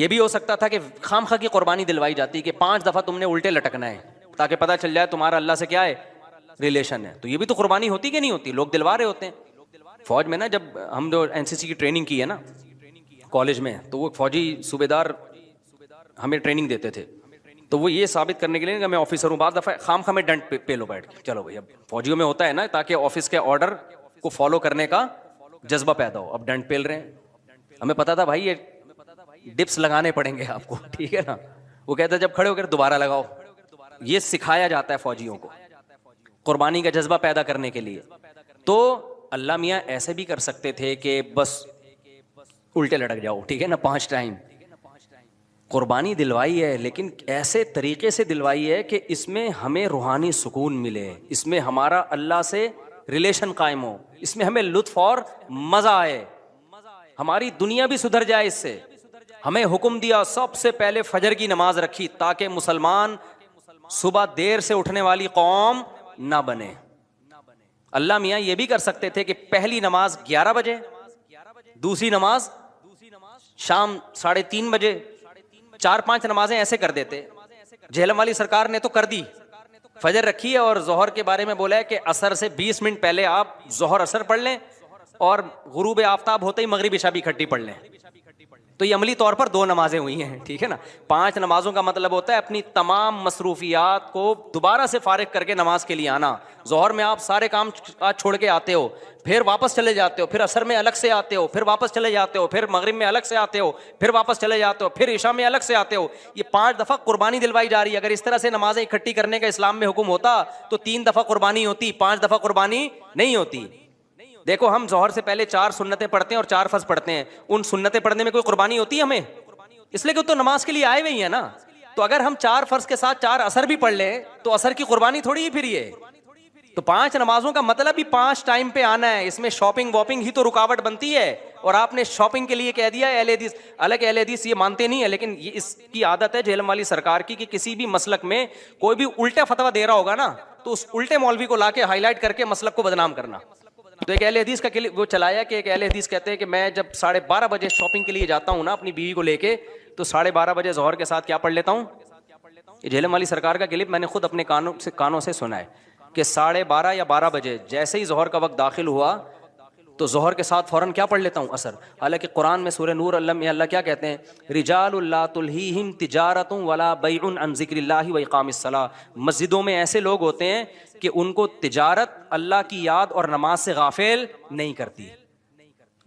ये भी हो सकता था कि खामखा की कुर्बानी दिलवाई जाती कि 5 दफा तुमने उल्टे लटकना है ताकि पता चल जाए तुम्हारा अल्लाह से क्या है, रिलेशन है। तो ये भी तो कुर्बानी होती कि नहीं होती, लोग दिलवा रहे होते हैं। फौज में ना, जब हम जो एनसीसी की ट्रेनिंग की है ना कॉलेज में, तो वो फौजी सूबेदार हमें ट्रेनिंग देते थे। तो वो ये साबित करने के लिए कि मैं ऑफिसर हूँ, बाद दफा खाम खा में डंड पे लो बैठ के, चलो भाई। अब फौजियों में होता है ना, ताकि ऑफिस के ऑर्डर को फॉलो करने का जज्बा पैदा हो। अब डंड पेल रहे हैं, हमें पता था भाई ये डिप्स लगाने पड़ेंगे आपको, ठीक है ना। वो कहता है जब खड़े होकर दोबारा लगाओ। ये सिखाया जाता है फौजियों को कुर्बानी का जज्बा पैदा करने के लिए। तो अल्लाह मियाँ ऐसे भी कर सकते थे कि बस उल्टे लटक जाओ, ठीक है ना, 5 टाइम। कुर्बानी दिलवाई है, लेकिन ऐसे तरीके से दिलवाई है कि इसमें हमें रूहानी सुकून मिले, इसमें हमारा अल्लाह से रिलेशन कायम हो, इसमें हमें लुत्फ और मजा आए, हमारी दुनिया भी सुधर जाए इससे। हमें हुक्म दिया सबसे पहले फजर की नमाज रखी ताकि मुसलमान सुबह देर से उठने वाली कौम ना बने। अल्लाह मियाँ ये भी कर सकते थे कि पहली नमाज 11 बजे, दूसरी नमाज शाम 3:30 बजे, 4-5 नमाजें ऐसे कर देते। झेलम वाली सरकार ने तो कर दी, फजर रखी है और जोहर के बारे में बोला है कि असर से 20 मिनट पहले आप जोहर असर पढ़ लें और गुरूब आफ्ताब होते ही मगरिब इशा भी इकट्ठी पढ़ लें। तो ये अमली तौर पर 2 नमाजें हुई हैं, ठीक है ना। 5 नमाजों का मतलब होता है अपनी तमाम मसरूफियात को दोबारा से फारिग करके नमाज के लिए आना। जोहर में आप सारे काम छोड़ के आते हो, फिर वापस चले जाते हो, फिर असर में अलग से आते हो, फिर वापस चले जाते हो, फिर मगरिब में अलग से आते हो, फिर वापस चले जाते हो, फिर इशा में अलग से आते हो। ये 5 दफा कुर्बानी दिलवाई जा रही है। अगर इस तरह से नमाजें इकट्ठी करने का इस्लाम में हुक्म होता तो 3 दफा कुर्बानी होती, 5 दफा कुर्बानी नहीं होती। देखो, हम जोहर से पहले 4 सुन्नतें पढ़ते हैं और 4 फर्ज पढ़ते हैं। उन सुन्नतें पढ़ने में कोई कुर्बानी होती है हमें? इसलिए कि तो नमाज के लिए आए हुए ही है ना। तो अगर हम 4 फर्ज के साथ 4 असर भी पढ़ लें तो असर की कुर्बानी थोड़ी ही फिर ये। तो 5 नमाजों का मतलब ही 5 टाइम पे आना है। इसमें शॉपिंग वॉपिंग ही तो रुकावट बनती है। और आपने शॉपिंग के लिए कह दिया अहले हदीस। हालांकि अहले हदीस ये मानते नहीं है, लेकिन ये इसकी आदत है झेलम वाली सरकार की कि किसी भी मसलक में कोई भी उल्टा फतवा दे रहा होगा ना, तो उस उल्टे मौलवी को लाके हाईलाइट करके मसलक को बदनाम करना। तो एक अहले हदीस का वो चलाया कि एक अहले हदीस कहते हैं कि मैं जब 12:30 बजे शॉपिंग के लिए जाता हूँ ना अपनी बीवी को लेके, तो 12:30 बजे जोहर के साथ क्या पढ़ लेता हूँ। ये झेलम वाली सरकार का क्लिप मैंने खुद अपने कानों से सुना है कि 12:30 या 12 बजे जैसे ही जोहर का वक्त दाखिल हुआ तो जोहर के साथ फौरन क्या पढ़ लेता हूँ, असर। हालांकि कुरान में सूरह नूर अल्लाह क्या कहते हैं, रिजालुल ला तुल्हीहिम तिजारतुन वला बैउन अन ज़िक्रिल्लाहि व इक़ामिस सलाह। मस्जिदों में ऐसे लोग होते हैं कि उनको तिजारत, अल्लाह की याद और नमाज से गाफिल नहीं करती।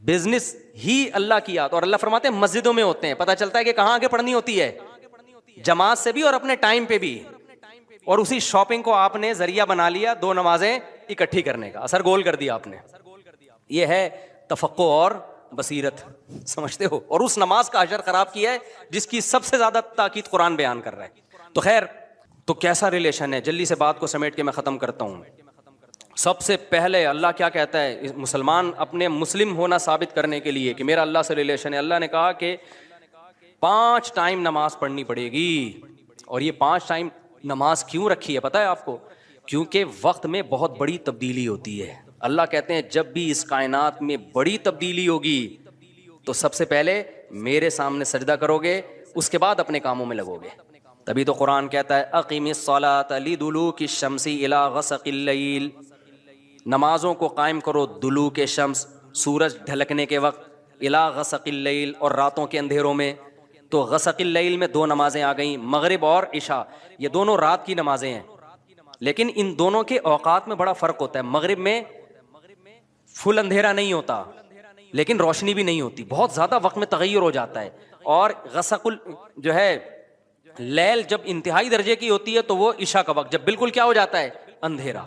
बिजनेस ही अल्लाह की याद, और अल्लाह फरमाते हैं मस्जिदों में होते हैं। पता चलता है कि कहाँ आगे पढ़नी होती है, जमात से भी और अपने टाइम पे भी। और उसी शॉपिंग को आपने जरिया बना लिया 2 नमाजें इकट्ठी करने का, असर गोल कर दिया आपने। ये है तफक्को और बसीरत, समझते हो। और उस नमाज का अजर खराब किया है जिसकी सबसे ज्यादा ताकीद कुरान बयान कर रहा है। तो खैर, तो कैसा रिलेशन है, जल्दी से बात को समेट के मैं खत्म करता हूं। सबसे पहले अल्लाह क्या कहता है, मुसलमान अपने मुस्लिम होना साबित करने के लिए कि मेरा अल्लाह से रिलेशन है, अल्लाह ने कहा कि 5 टाइम नमाज पढ़नी पड़ेगी। और ये 5 टाइम नमाज क्यों रखी है पता है आपको? क्योंकि वक्त में बहुत बड़ी तब्दीली होती है। अल्लाह कहते हैं जब भी इस कायनात में बड़ी तब्दीली होगी तो सबसे पहले मेरे सामने सजदा करोगे, उसके बाद अपने कामों में लगोगे। तभी तो कुरान कहता है अक़ीमिस्सलात लिदुलूकी शम्सी इला गसक़िल लैल, नमाजों को कायम करो दुलूक शम्स, सूरज ढलकने के वक्त, इला गसक़िल लैल, और रातों के अंधेरों में। तो गसक़िल लैल में 2 नमाजें आ गई, मगरिब और इशा। ये दोनों रात की नमाजें हैं, लेकिन इन दोनों के औकात में बड़ा फ़र्क होता है। मगरिब में फुल अंधेरा नहीं होता, लेकिन रोशनी भी नहीं होती, बहुत ज़्यादा वक्त में तगय्युर हो जाता है। और गसक़ुल जो है लैल जब इंतहाई दर्जे की होती है तो वो इशा का वक्त, जब बिल्कुल क्या हो जाता है, अंधेरा।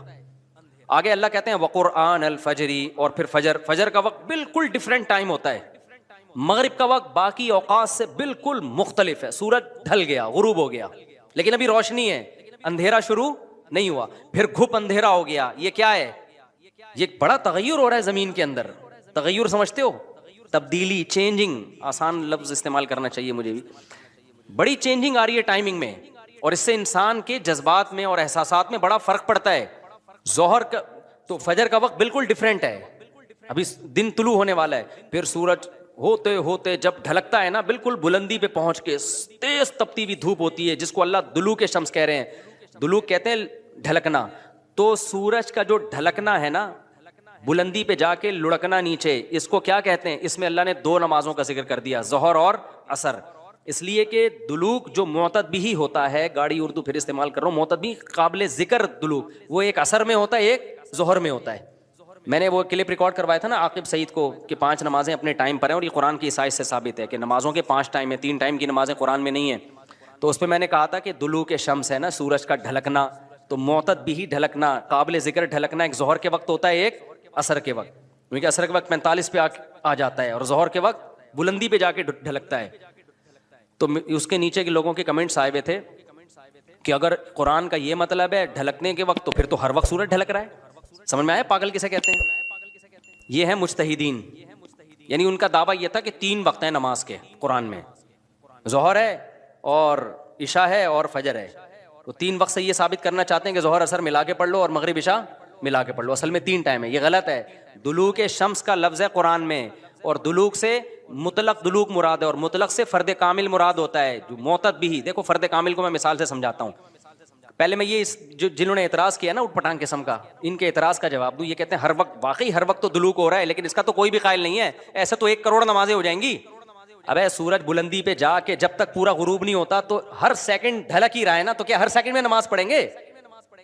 आगे अल्लाह कहते हैं वक़ुरआन अल फजरी, और फिर फजर का वक्त बिल्कुल डिफरेंट टाइम होता है। मगरिब का वक्त बाकी औकात से बिल्कुल मुख्तलिफ है। सूरज ढल गया, गुरूब हो गया, लेकिन अभी रोशनी है, अंधेरा शुरू नहीं हुआ। फिर घुप अंधेरा हो गया। ये क्या है? ये बड़ा तगय्युर हो रहा है जमीन के अंदर। तगय्युर समझते हो, तब्दीली, चेंजिंग, आसान लफ्ज इस्तेमाल करना चाहिए मुझे भी। बड़ी चेंजिंग आ रही है टाइमिंग में, और इससे इंसान के जज्बात में और एहसासात में बड़ा फर्क पड़ता है। जोहर का तो फजर का वक्त बिल्कुल डिफरेंट है, अभी दिन तुलू होने वाला है, फिर सूरज होते होते जब ढलकता है ना, बिल्कुल बुलंदी पे पहुंच के, तेज तपती हुई धूप होती है जिसको अल्लाह दुलूक के शम्स कह रहे हैं, दुलूक कहते हैं ढलकना। तो सूरज का जो ढलकना है ना, बुलंदी पे जाके लुढ़कना नीचे, इसको क्या कहते हैं? इसमें अल्लाह ने दो नमाजों का जिक्र कर दिया, ज़ोहर और असर। इसलिए कि दुलूक जो मोतद भी होता है, गाड़ी उर्दू फिर इस्तेमाल कर रहा हूँ, मोतद भी काबिल जिक्र दुलूक, वो एक असर में होता है, एक ज़ोहर में होता है। मैंने वो क्लिप रिकॉर्ड करवाया था ना आकिब सईद को कि 5 नमाजें अपने टाइम पर हैं, और ये कुरान की ईसाई से साबित है कि नमाजों के 5 टाइम है, 3 टाइम की नमाजें कुरान में नहीं है। तो उस पर मैंने कहा था कि दुलूक शम्स है ना, सूरज का ढलकना, तो मोतद भी ढलकना, काबिल जिक्र ढलकना एक ज़ोहर के वक्त होता है, एक असर के वक्त, क्योंकि असर के वक्त 45 पे आ जाता है और ज़ोहर के वक्त बुलंदी पे जाके ढलकता है। तो उसके नीचे के लोगों के कमेंट्स आए हुए थे कि अगर कुरान का ये मतलब है ढलकने के वक्त, तो फिर तो हर वक्त सूरज ढलक रहा है। समझ में आया पागल किसे कहते हैं? ये है मुज्तहिदीन, यानी उनका दावा ये था कि 3 वक्त हैं नमाज के कुरान में, ज़ोहर है और इशा है और फजर है। तो 3 वक्त से ये साबित करना चाहते हैं कि ज़ोहर असर मिला के पढ़ लो और मगरिब इशा मिला के पढ़ लो, असल में 3 टाइम है। ये गलत है। दुलूक शम्स का लफ्ज़ है कुरान में, और दुलूक से मुतलक दुलूक मुराद है, और मुतलक से फ़र्द कामिल मुराद होता है, जो मोतद भी। देखो फ़र्द कामिल को मैं मिसाल से समझाता हूँ। पहले मैं ये जो जिन्होंने एतराज़ किया ना उटपटांग किस्म का, इनके एतराज़ का जवाब दूँ। ये कहते हैं हर वक्त, वाकई हर वक्त तो दुलूक हो रहा है, लेकिन इसका तो कोई भी कायल नहीं है, ऐसे तो 1 करोड़ नमाजें हो जाएंगी। अबे सूरज बुलंदी पे जाके जब तक पूरा गुरूब नहीं होता तो हर सेकंड ढलक ही रहा है ना, तो क्या हर सेकंड में नमाज पढ़ेंगे?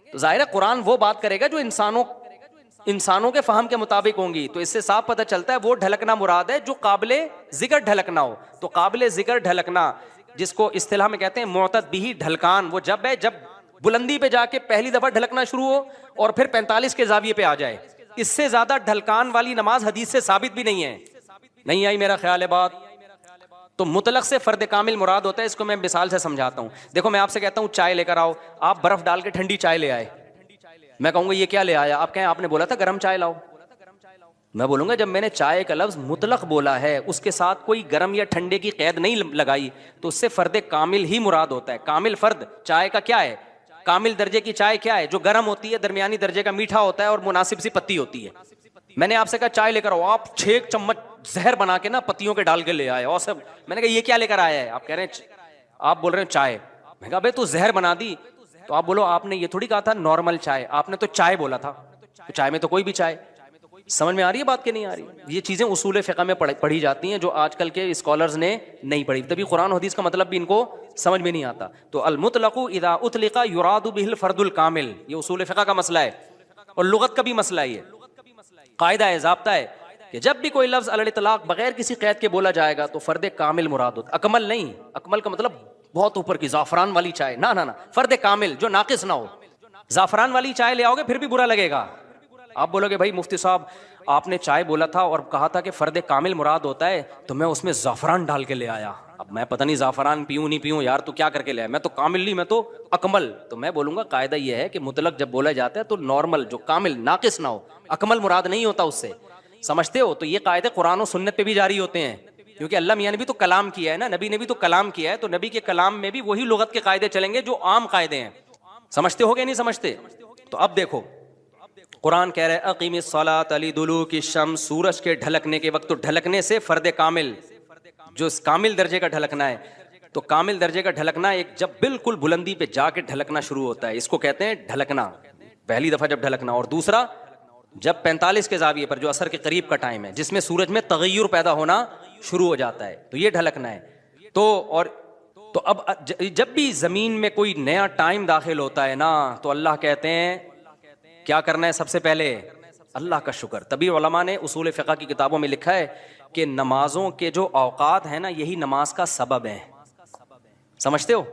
तो जाहिर है कुरान वो बात करेगा जो इंसानों के फहम के मुताबिक होंगी। तो इससे साफ पता चलता है वो ढलकना मुराद है जो काबिले जिक्र ढलकना हो। तो काबिले जिक्र ढलकना, जिसको इस्तिलाह में कहते हैं मोतद बिही ढलकान, वो जब है जब बुलंदी पे जाके पहली दफा ढलकना शुरू हो और फिर 45 के जाविये पे आ जाए। इससे ज्यादा ढलकान वाली नमाज हदीस से साबित भी नहीं है। नहीं आई मेरा ख्याल है बात? तो मुतलक से फर्द कामिल मुराद होता है। इसको मैं मिसाल से समझाता हूँ। देखो मैं आपसे कहता हूँ चाय लेकर आओ, आप बर्फ डाल के ठंडी चाय ले आए, मैं कहूँगा ये क्या ले आया? आप कहें आपने बोला था गर्म चाय लाओ। मैं बोलूंगा जब मैंने चाय का लफ्ज मुतलक बोला है, उसके साथ कोई गर्म या ठंडे की कैद नहीं लगाई, तो उससे फर्द कामिल ही मुराद होता है। कामिल फर्द चाय का क्या है? कामिल दर्जे की चाय क्या है? जो गर्म होती है, दरमियानी दर्जे का मीठा होता है और मुनासिब सी पत्ती होती है। मैंने आपसे कहा चाय लेकर आओ, आप 6 चम्मच जहर बना के ना पत्तियों के डाल के ले आए, और सब मैंने कहा ये क्या लेकर आया है? आप कह रहे हैं, आप बोल रहे हैं चाय। मैं कहा भाई तू जहर बना दी। तो आप बोलो आपने ये थोड़ी कहा था नॉर्मल चाय, आपने तो चाय बोला था। तो चाय में तो कोई भी चाय। समझ में आ रही है बात कि नहीं आ रही? ये चीजें उसूल फ़िक़्ह में पढ़ी जाती हैं जो आजकल के स्कॉलर्स ने नहीं पढ़ी, तभी कुरान हदीस का मतलब भी इनको समझ में नहीं आता। तो अल मुतलक़ु इज़ा उतलिक़ा युरादु बिहिल फ़र्दुल कामिल, ये उसूल फ़िक़्ह का मसला है और लुगत का भी मसला है। ये कायदा है, ज़ाब्ता है कि जब भी कोई लफ्ज़ अल इतलाक़ बगैर किसी क़ैद के बोला जाएगा तो फ़र्द कामिल मुराद होता, अकमल नहीं। अकमल का मतलब बहुत ऊपर की ज़ाफ़रान वाली चाय, ना ना ना, फ़र्द कामिल जो नाक़िस ना हो। ज़ाफ़रान वाली चाय ले आओगे फिर भी बुरा लगेगा। आप बोलोगे भाई मुफ्ती साहब आपने चाय बोला था और कहा था कि फ़र्द कामिल मुराद होता है, तो मैं उसमें ज़ाफ़रान डाल के ले आया। अब मैं पता नहीं ज़ाफ़रान पीऊँ नहीं पीऊँ यार, तो क्या करके ले आया? मैं तो कामिल नहीं, मैं तो अकमल। तो मैं बोलूँगा कायदा यह है कि मुतलक जब बोला जाता है तो नॉर्मल जो कामिल नाक़िस ना हो, अकमल मुराद नहीं होता उससे। समझते हो? तो ये कायदे कुरान और सुन्नत पे भी जारी होते हैं, क्योंकि अल्लाह मियाँ ने भी तो कलाम किया है ना, नबी ने भी तो कलाम किया है, तो नबी के कलाम में भी वही लुगत के कायदे चलेंगे जो आम कायदे हैं। समझते हो गए नहीं समझते? तो अब देखो कुरान कह रहा है अक़ीमिस्सलात लिदुलूकी शम्स, सूरज के ढलकने के वक्त। तो ढलकने से फर्द कामिल जो कामिल दर्जे का ढलकना है, तो कामिल दर्जे का ढलकना एक जब बिल्कुल बुलंदी पे जाके ढलकना शुरू होता है, इसको कहते हैं ढलकना, पहली दफा जब ढलकना। और दूसरा जब 45 के जाविये पर जो असर के करीब का टाइम है, जिसमें सूरज में तगय्युर पैदा होना शुरू हो जाता है, तो ये ढलकना है। तो अब जब भी जमीन में कोई नया टाइम दाखिल होता है ना, तो अल्लाह कहते हैं क्या करना है? सबसे पहले अल्लाह का शुक्र। तभी उलमा ने उसूल फ़िक़्ह की किताबों में लिखा है कि नमाजों के जो औकात हैं ना, यही नमाज का सबब है। समझते हो?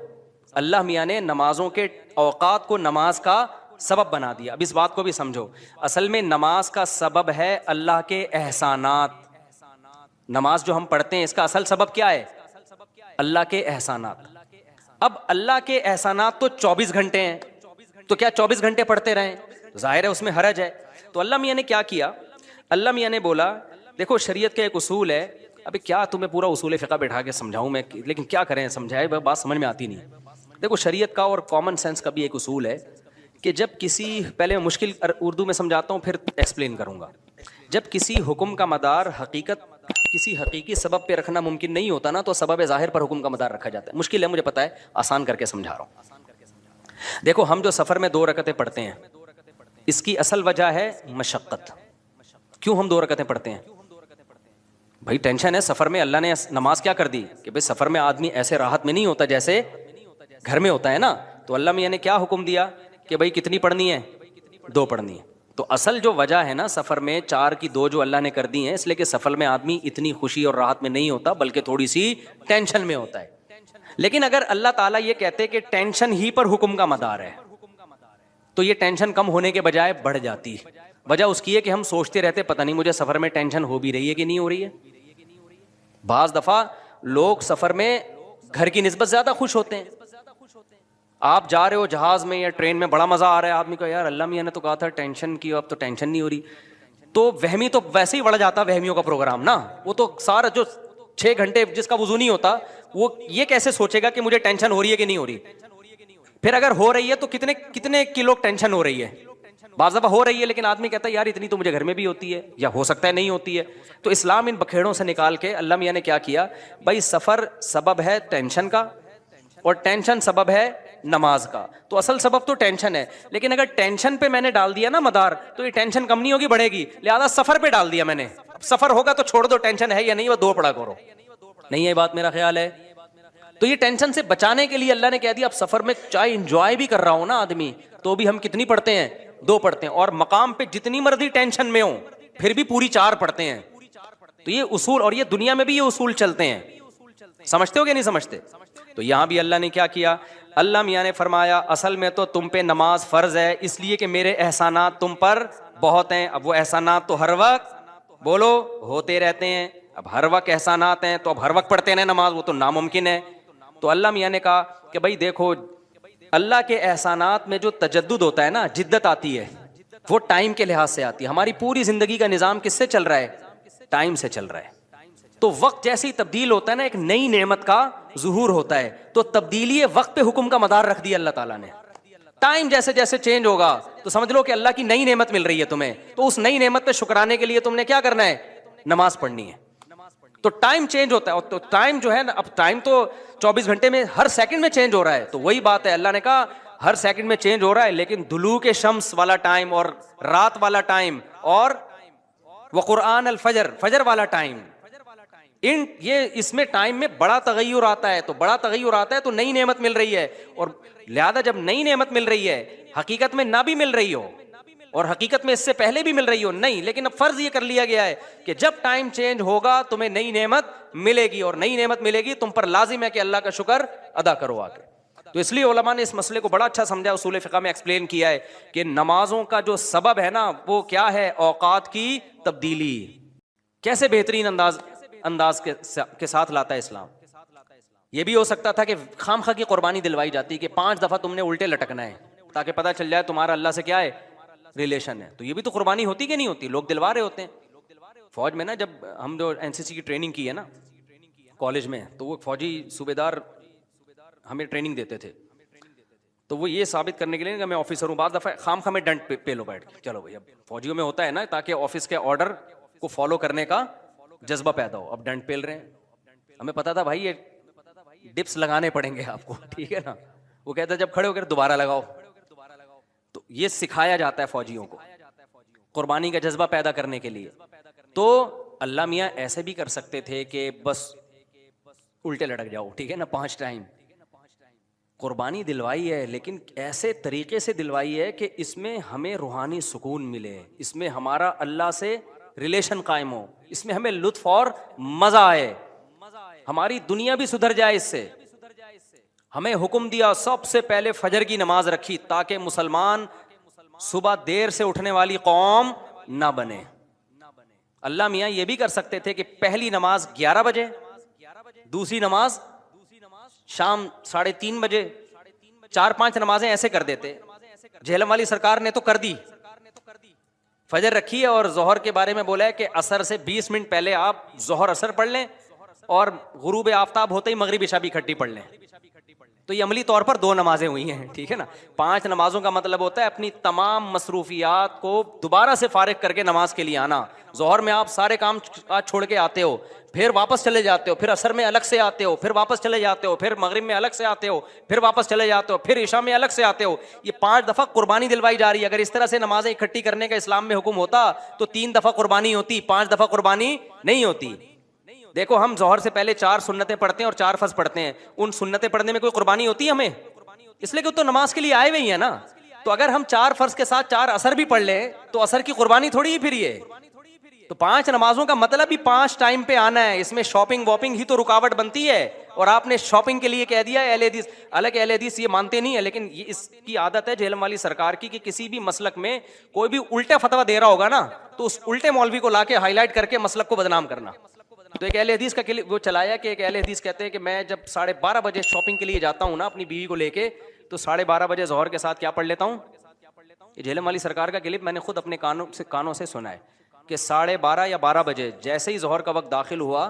अल्लाह मियाँ ने नमाजों के औकात को नमाज का सबब बना दिया। अब इस बात को भी समझो, असल में नमाज का सबब है अल्लाह के एहसानात। नमाज जो हम पढ़ते हैं इसका असल सबब क्या है? अल्लाह के एहसानात। अब अल्लाह के एहसानात तो 24 घंटे हैं, तो क्या 24 घंटे पढ़ते रहें? जाहिर है उसमें हरज है। तो अल्लाह मियाँ ने क्या किया? अल्लाह मियाँ ने बोला देखो शरीयत का एक उसूल है। अभी क्या तुम्हें पूरा उसूल फ़िक़्ह बैठा के समझाऊं मैं, लेकिन क्या करें, समझाए बात समझ में आती नहीं। देखो शरीयत का और कॉमन सेंस का भी एक उसूल है कि जब किसी, पहले मैं मुश्किल उर्दू में समझाता हूँ फिर एक्सप्लेन करूँगा। जब किसी हुक्म का मदार हकीकत किसी हकीकी सबब पे रखना मुमकिन नहीं होता ना, तो सबब ज़ाहिर पर हुक्म का मदार रखा जाता है। मुश्किल है, मुझे पता है, आसान करके समझा रहा हूँ। देखो, हम जो सफ़र में 2 रकतें पढ़ते हैं, इसकी असल वजह है मशक्क़त। क्यों हम 2 रकतें पढ़ते हैं? भाई टेंशन है सफ़र में। अल्लाह ने नमाज क्या कर दी कि भाई सफ़र में आदमी ऐसे राहत में नहीं होता जैसे घर में होता है ना। तो अल्लाह मियाँ ने क्या हुक्म दिया कि भाई कितनी पढ़नी है? 2 पढ़नी है। तो असल जो वजह है ना सफ़र में 4 की 2 जो अल्लाह ने कर दी है, इसलिए कि सफ़र में आदमी इतनी खुशी और राहत में नहीं होता, बल्कि थोड़ी सी टेंशन में होता है। लेकिन अगर अल्लाह ताला ये कहते कि टेंशन ही पर हुक्म का मदार है, तो ये टेंशन कम होने के बजाय बढ़ जाती है। वजह उसकी है कि हम सोचते रहते, पता नहीं मुझे सफ़र में टेंशन हो भी रही है कि नहीं हो रही है। बाज़ दफ़ा लोग सफ़र में घर की निस्बत ज़्यादा खुश होते हैं। आप जा रहे हो जहाज़ में या ट्रेन में, बड़ा मज़ा आ रहा है, आदमी को यार अल्लाह मियाँ ने तो कहा था टेंशन की, अब तो टेंशन नहीं हो रही। तो वहमी तो वैसे ही बढ़ जाता, वहमियों का प्रोग्राम ना। वो तो सारा जो 6 घंटे जिसका वुज़ू नहीं होता, वो ये कैसे सोचेगा कि मुझे टेंशन हो रही है कि नहीं हो रही। फिर अगर हो रही है तो कितने कितने किलो टेंशन हो रही है। बाज़ दफ़ा हो रही है लेकिन आदमी कहता है यार इतनी तो मुझे घर में भी होती है, या हो सकता है नहीं होती है। तो इस्लाम इन बखेड़ों से निकाल के अल्लाह मियाँ ने क्या किया, भाई सफ़र सबब है टेंशन का और टेंशन सबब है नमाज का। तो असल सबब तो टेंशन है, लेकिन अगर टेंशन पे मैंने डाल दिया ना मदार, तो ये टेंशन कम नहीं होगी, बढ़ेगी। लिहाजा सफ़र पे डाल दिया मैंने। अब सफ़र होगा तो छोड़ दो, टेंशन है या नहीं, वो 2 पढ़ा करो। नहीं है बात, मेरा ख्याल है। तो ये टेंशन से बचाने के लिए अल्लाह ने कह दिया, अब सफ़र में चाहे इंजॉय भी कर रहा हो ना आदमी, तो भी हम कितनी पढ़ते हैं? 2 पढ़ते हैं। और मकाम पे जितनी मर्जी टेंशन में हो फिर भी पूरी 4 पढ़ते हैं। तो ये उसूल, और ये दुनिया में भी ये उसूल चलते हैं। समझते हो कि नहीं समझते? तो यहां भी अल्लाह ने क्या किया, अल्लाह मियाँ ने फरमाया असल में तो तुम पे नमाज फर्ज है, इसलिए कि मेरे एहसानात तुम पर बहुत हैं। अब वो एहसानात तो हर वक्त बोलो होते रहते हैं। अब हर वक्त एहसानात हैं तो अब हर वक्त पढ़ते रहें नमाज, वो तो नामुमकिन है। तो अल्लाह मियाँ ने कहा कि भाई देखो, अल्लाह के एहसानात में जो तजद्दुद होता है ना, जिद्दत आती है, वो टाइम के लिहाज से आती है। हमारी पूरी जिंदगी का निज़ाम किससे चल रहा है? टाइम से चल रहा है। तो वक्त जैसे ही तब्दील होता है ना, एक नई नेमत का ज़ुहूर होता है। तो तब्दीली वक्त पे हुक्म का मदार रख दिया अल्लाह ताला ने। टाइम जैसे जैसे चेंज होगा तो समझ लो कि अल्लाह की नई नेमत मिल रही है तुम्हें। तो उस नई नेमत पे शुक्राने के लिए तुमने क्या करना है? नमाज पढ़नी है। तो टाइम चेंज होता है। तो टाइम जो है ना, अब टाइम तो 24 घंटे में हर सेकंड में चेंज हो रहा है। तो वही बात है, अल्लाह ने कहा हर सेकंड में चेंज हो रहा है, लेकिन दुलू के शम्स वाला टाइम और रात वाला टाइम और वो कुरान अल फजर, फजर वाला टाइम, ये इसमें टाइम में बड़ा तगय्युर आता है। तो बड़ा तगय्युर आता है तो नई नेमत मिल रही है। और लिहाजा जब नई नेमत मिल रही है, हकीकत में ना भी मिल रही हो और हकीकत में इससे पहले भी मिल रही हो, नहीं, लेकिन अब फर्ज ये कर लिया गया है कि जब टाइम चेंज होगा तुम्हें नई नेमत मिलेगी, और नई नेमत मिलेगी तुम पर लाजिम है कि अल्लाह का शुक्र अदा करो आके। तो इसलिए उलमा ने इस मसले को बड़ा अच्छा समझा, उसूल फ़िक़्ह में एक्सप्लेन किया है कि नमाजों का जो सबब है ना, वो क्या है? औकात की तब्दीली। कैसे बेहतरीन अंदाज के साथ लाता है इस्लाम। ये भी हो सकता था कि खामखा की कुर्बानी दिलवाई जाती कि 5 दफा तुमने उल्टे लटकना है, ताकि पता चल जाए तुम्हारा अल्लाह से क्या है, रिलेशन है। तो ये भी तो कुर्बानी होती कि नहीं होती? लोग दिलवा रहे होते हैं। फौज में ना, जब हम जो एनसीसी की ट्रेनिंग की है ना कॉलेज में, तो वो फौजी सूबेदार हमें ट्रेनिंग देते थे। तो वो ये साबित करने के लिए कि मैं ऑफिसर हूँ, बाद दफ़ा खामखा में डंड पे लो बैठ के, चलो भाई। अब फौजियों में होता है ना, ताकि ऑफिस के ऑर्डर को फॉलो करने का जज्बा पैदा हो। अब डंड पेल रहे हैं, हमें पता था भाई ये डिप्स लगाने पड़ेंगे आपको, ठीक है ना। वो कहता है जब खड़े होकर दोबारा लगाओ। तो ये सिखाया जाता है फौजियों को कुर्बानी का जज्बा पैदा करने के लिए। तो अल्लाह मियाँ ऐसे भी कर सकते थे कि बस उल्टे लटक जाओ, ठीक है ना, 5 टाइम। कुर्बानी दिलवाई है, लेकिन ऐसे तरीके से दिलवाई है कि इसमें हमें रूहानी सुकून मिले, इसमें हमारा अल्लाह से रिलेशन कायम हो, इसमें हमें लुत्फ और मजा आए, हमारी दुनिया भी सुधर जाए इससे। हमें हुक्म दिया सबसे पहले फजर की नमाज रखी, ताकि मुसलमान सुबह देर से उठने वाली कौम ना बने। अल्लाह मियाँ ये भी कर सकते थे कि पहली नमाज 11 बजे, दूसरी नमाज शाम 3:30 बजे, 4-5 नमाजें ऐसे कर देते। झेलम वाली सरकार ने तो कर दी, फजर रखी है और जोहर के बारे में बोला है कि असर से 20 मिनट पहले आप जोहर असर पढ़ लें और गुरूब आफ्ताब होते ही मगरिब इशा भी इकट्ठी पढ़ लें। तो ये अमली तौर पर 2 नमाजें हुई हैं, ठीक है ना। 5 नमाजों का मतलब होता है अपनी तमाम मसरूफियात को दोबारा से फारिग करके नमाज के लिए आना। जोहर में आप सारे काम आज छोड़ के आते हो, फिर वापस चले जाते हो, फिर असर में अलग से आते हो, फिर वापस चले जाते हो, फिर मगरिब में अलग से आते हो, फिर वापस चले जाते हो, फिर ईशा में अलग से आते हो। ये 5 दफा कुर्बानी दिलवाई जा रही है। अगर इस तरह से नमाजें इकट्ठी करने का इस्लाम में हुक्म होता तो 3 दफा कुर्बानी होती, 5 दफा कुर्बानी नहीं होती। देखो हम जोहर से पहले 4 सुन्नतें पढ़ते हैं और 4 फर्ज पढ़ते हैं। उन सुन्नतें पढ़ने में कोई कुर्बानी होती है हमें? इसलिए कि तो नमाज के लिए आए हुए ही है ना। तो अगर हम 4 फर्ज के साथ 4 असर भी पढ़ लें तो असर की कुर्बानी थोड़ी ही फिर ये। तो 5 नमाजों का मतलब ही 5 टाइम पे आना है। इसमें शॉपिंग वॉपिंग ही तो रुकावट बनती है, और आपने शॉपिंग के लिए कह दिया अहले हदीस। हालांकि अहले हदीस ये मानते नहीं है, लेकिन ये इसकी आदत है जेहलम वाली सरकार की कि किसी भी मसलक में कोई भी उल्टा फतवा दे रहा होगा ना तो उस उल्टे मौलवी को लाके हाईलाइट करके मसलक को बदनाम करना। तो एक अहले हदीस का वो चलाया कि एक अहले हदीस कहते हैं कि मैं जब 12:30 बजे शॉपिंग के लिए जाता हूँ ना अपनी बीवी को लेके, तो 12:30 बजे जोहर के साथ क्या पढ़ लेता हूँ। ये झेलम वाली सरकार का क्लिप मैंने खुद अपने कानों से सुना है कि 12:30 या 12 बजे जैसे ही जोहर का वक्त दाखिल हुआ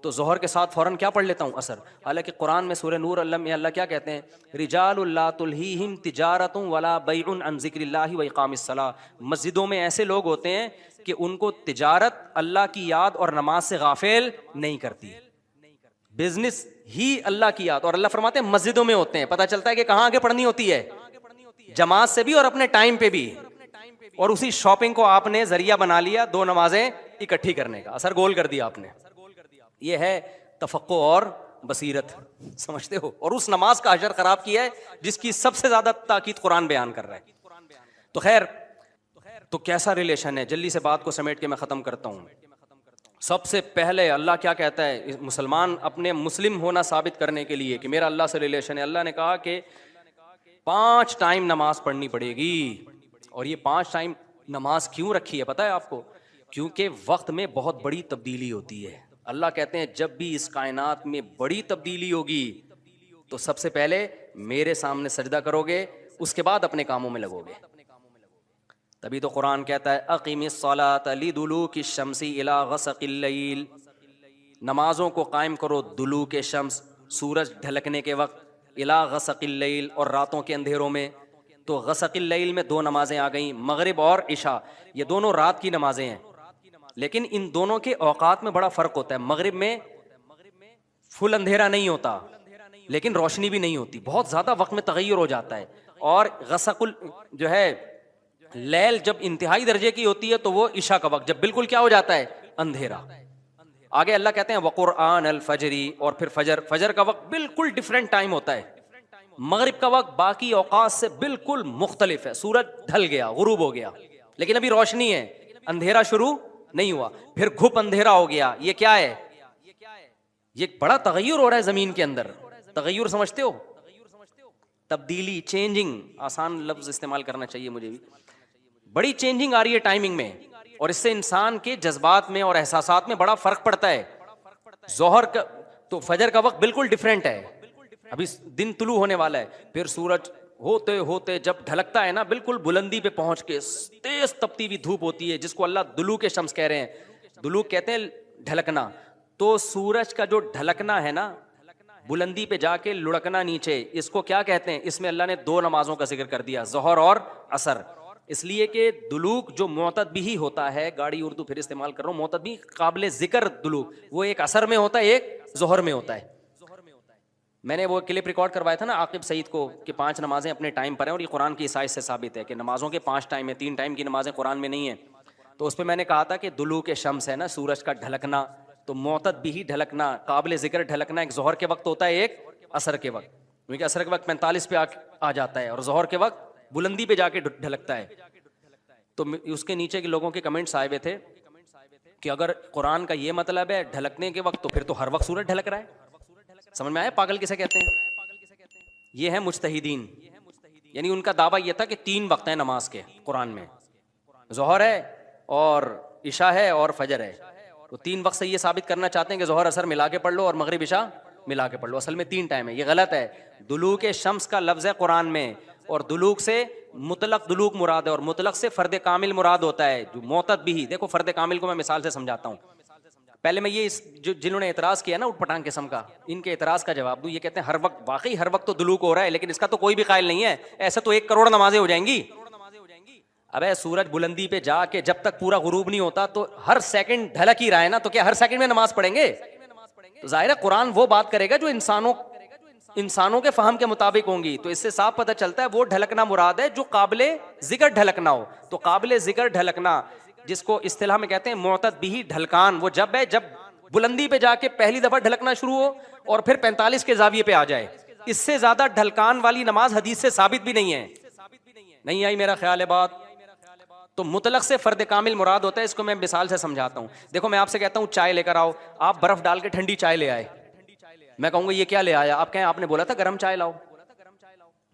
तो जोहर के साथ फौरन क्या पढ़ लेता हूँ, असर। हालांकि कुरान में सूरह नूर में अल्लाह क्या कहते हैं, रिजालुल ला तुल्हीहिम तिजारतुन वला बैउन अन ज़िक्रिल्लाहि व इक़ामिस सलाह। मस्जिदों में ऐसे लोग होते हैं कि उनको तिजारत, अल्लाह की याद और नमाज से गाफिल नहीं करती। बिजनेस ही अल्लाह की याद, और अल्लाह फरमाते हैं मस्जिदों में होते हैं। पता चलता है कि कहाँ आगे पढ़नी होती है, जमात से भी और अपने टाइम पे भी। और उसी शॉपिंग को आपने जरिया बना लिया 2 नमाजें इकट्ठी करने का, असर गोल कर दिया आपने। ये है तफक्को और बसीरत, समझते हो। और उस नमाज का अजर खराब किया है जिसकी सबसे ज्यादा ताकीद कुरान बयान कर रहा है। तो खैर, तो कैसा रिलेशन है, जल्दी से बात को समेट के मैं खत्म करता हूं। सबसे पहले अल्लाह क्या कहता है, मुसलमान अपने मुस्लिम होना साबित करने के लिए कि मेरा अल्लाह से रिलेशन है, अल्लाह ने कहा कि 5 टाइम नमाज पढ़नी पड़ेगी। और ये 5 टाइम नमाज क्यों रखी है पता है आपको? क्योंकि वक्त में बहुत बड़ी तब्दीली होती है। अल्लाह कहते हैं जब भी इस कायनात में बड़ी तब्दीली होगी तो सबसे पहले मेरे सामने सजदा करोगे, उसके बाद अपने कामों में लगोगे। तभी तो कुरान कहता है अक़ीमिस्सलात लिदुलूकी शम्सी इला गसक़िल लैल, नमाजों को कायम करो दुलूके शम्स, सूरज ढलकने के वक्त, इला गसक़िल लैल, और रातों के अंधेरों में। तो गसक़िल लैल में 2 नमाजें आ गई, मगरिब और इशा। ये दोनों रात की नमाजें हैं, लेकिन इन दोनों के औकात में बड़ा फ़र्क होता है। मगरिब में फुल अंधेरा नहीं होता लेकिन रोशनी भी नहीं होती, बहुत ज़्यादा वक्त में तगय्युर हो जाता है। और गसक़ुल जो है लैल जब इंतहाई दर्जे की होती है तो वो इशा का वक्त, जब बिल्कुल क्या हो जाता है, अंधेरा। आगे अल्लाह कहते हैं वक़ुरआन अल फजरी, और फिर फजर। फजर का वक्त बिल्कुल डिफरेंट टाइम होता है। मगरिब का वक्त बाकी औकात से बिल्कुल मुख्तलिफ है। सूरज ढल गया, गुरूब हो गया, लेकिन अभी रोशनी है, अंधेरा शुरू नहीं हुआ। फिर घुप अंधेरा हो गया। ये क्या है? ये बड़ा तगय्युर हो रहा है जमीन के अंदर। तगय्युर समझते हो, तब्दीली, चेंजिंग, आसान लफ्ज इस्तेमाल करना चाहिए मुझे भी। बड़ी चेंजिंग आ रही है टाइमिंग में, और इससे इंसान के जज्बात में और एहसासात में बड़ा फर्क पड़ता है। जोहर का तो फजर का वक्त बिल्कुल डिफरेंट है, अभी दिन तुलू होने वाला है। फिर सूरज होते होते जब ढलकता है ना, बिल्कुल बुलंदी पे पहुंच के तेज तपती हुई धूप होती है, जिसको अल्लाह दुलू के शम्स कह रहे हैं। दुलू कहते हैं ढलकना। तो सूरज का जो ढलकना है ना, बुलंदी पे जाके लुढ़कना नीचे, इसको क्या कहते हैं? इसमें अल्लाह ने 2 नमाजों का जिक्र कर दिया, जोहर और असर। इसलिए कि दुलूक जो मोतद भी होता है, गाड़ी उर्दू फिर इस्तेमाल कर रहा हूँ, मोतद भी काबिल जिक्र दुलूक, वो एक असर में होता है, एक जोहर में होता है। मैंने वो क्लिप रिकॉर्ड करवाया था ना आकिब सईद को कि 5 नमाजें अपने टाइम पर हैं, और ये कुरान की ईसाई से साबित है कि नमाजों के 5 टाइम है, 3 टाइम की नमाजें कुरान में नहीं है। तो उस पर मैंने कहा था कि दुलू के शम्स है ना, सूरज का ढलकना, तो मोतद भी ढलकना, काबिल जिक्र ढलकना एक जोहर के वक्त होता है, एक असर के वक्त। क्योंकि असर के वक्त 45 पे आ जाता है और जोहर के वक्त बुलंदी पे जाके ढलकता है। तो उसके नीचे के लोगों के कमेंट्स आए हुए थे कि अगर कुरान का ये मतलब है ढलकने के वक्त, तो फिर तो हर वक्त सूरज ढलक रहा है। समझ में आया पागल किसे कहते हैं? ये है मुज्तहिदीन, यानी उनका दावा यह था कि 3 वक्त हैं नमाज के कुरान में, जोहर है और इशा है और फजर है। तो 3 वक्त से ये साबित करना चाहते हैं कि जोहर असर मिला के पढ़ लो और मगरिब इशा मिला के पढ़ लो। असल में 3 टाइम है, ये गलत है। दुलूक शम्स का लफ्ज़ है कुरान में, और दुलूक से मुतलक दुलूक मुराद है, और मुतलक से फ़र्द कामिल मुराद होता है, जो मोतद भी। देखो फ़र्द कामिल को मैं मिसाल से समझाता हूँ। पहले मैं ये जिन्होंने एतराज़ किया ना उटपटांग किस्म का, इनके एतराज़ का जवाब दूँ। ये कहते हैं हर वक्त, वाकई हर वक्त तो दुलूक हो रहा है, लेकिन इसका तो कोई भी कायल नहीं है। ऐसा तो 1 करोड़ नमाजें हो जाएंगी। अबे सूरज बुलंदी पे जाके जब तक पूरा गुरूब नहीं होता तो हर सेकंड ढलक ही रहा है ना, तो क्या हर सेकंड में नमाज पढ़ेंगे? तो जाहिर है कुरान वो बात करेगा जो इंसानों के फहम के मुताबिक होंगी। तो इससे साफ पता चलता है वो ढलकना मुराद है जो काबिले जिक्र ढलकना हो। तो काबिले जिक्र ढलकना, जिसको इस्तिलाह में कहते हैं मुअतद बिही ढलकान, वो जब है जब बुलंदी पे जाके पहली दफा ढलकना शुरू हो और फिर 45 के जाविये पे आ जाए। इससे ज्यादा ढलकान वाली नमाज हदीस से साबित भी नहीं है। नहीं आई मेरा ख्याल है बात? तो मुतलक से फर्द कामिल मुराद होता है। इसको मैं मिसाल से समझाता हूं। देखो मैं आपसे कहता हूं चाय लेकर आओ, आप बर्फ डाल के ठंडी चाय ले आए, मैं कहूंगा ये क्या ले आया? आप कहें आपने बोला था गर्म चाय लाओ।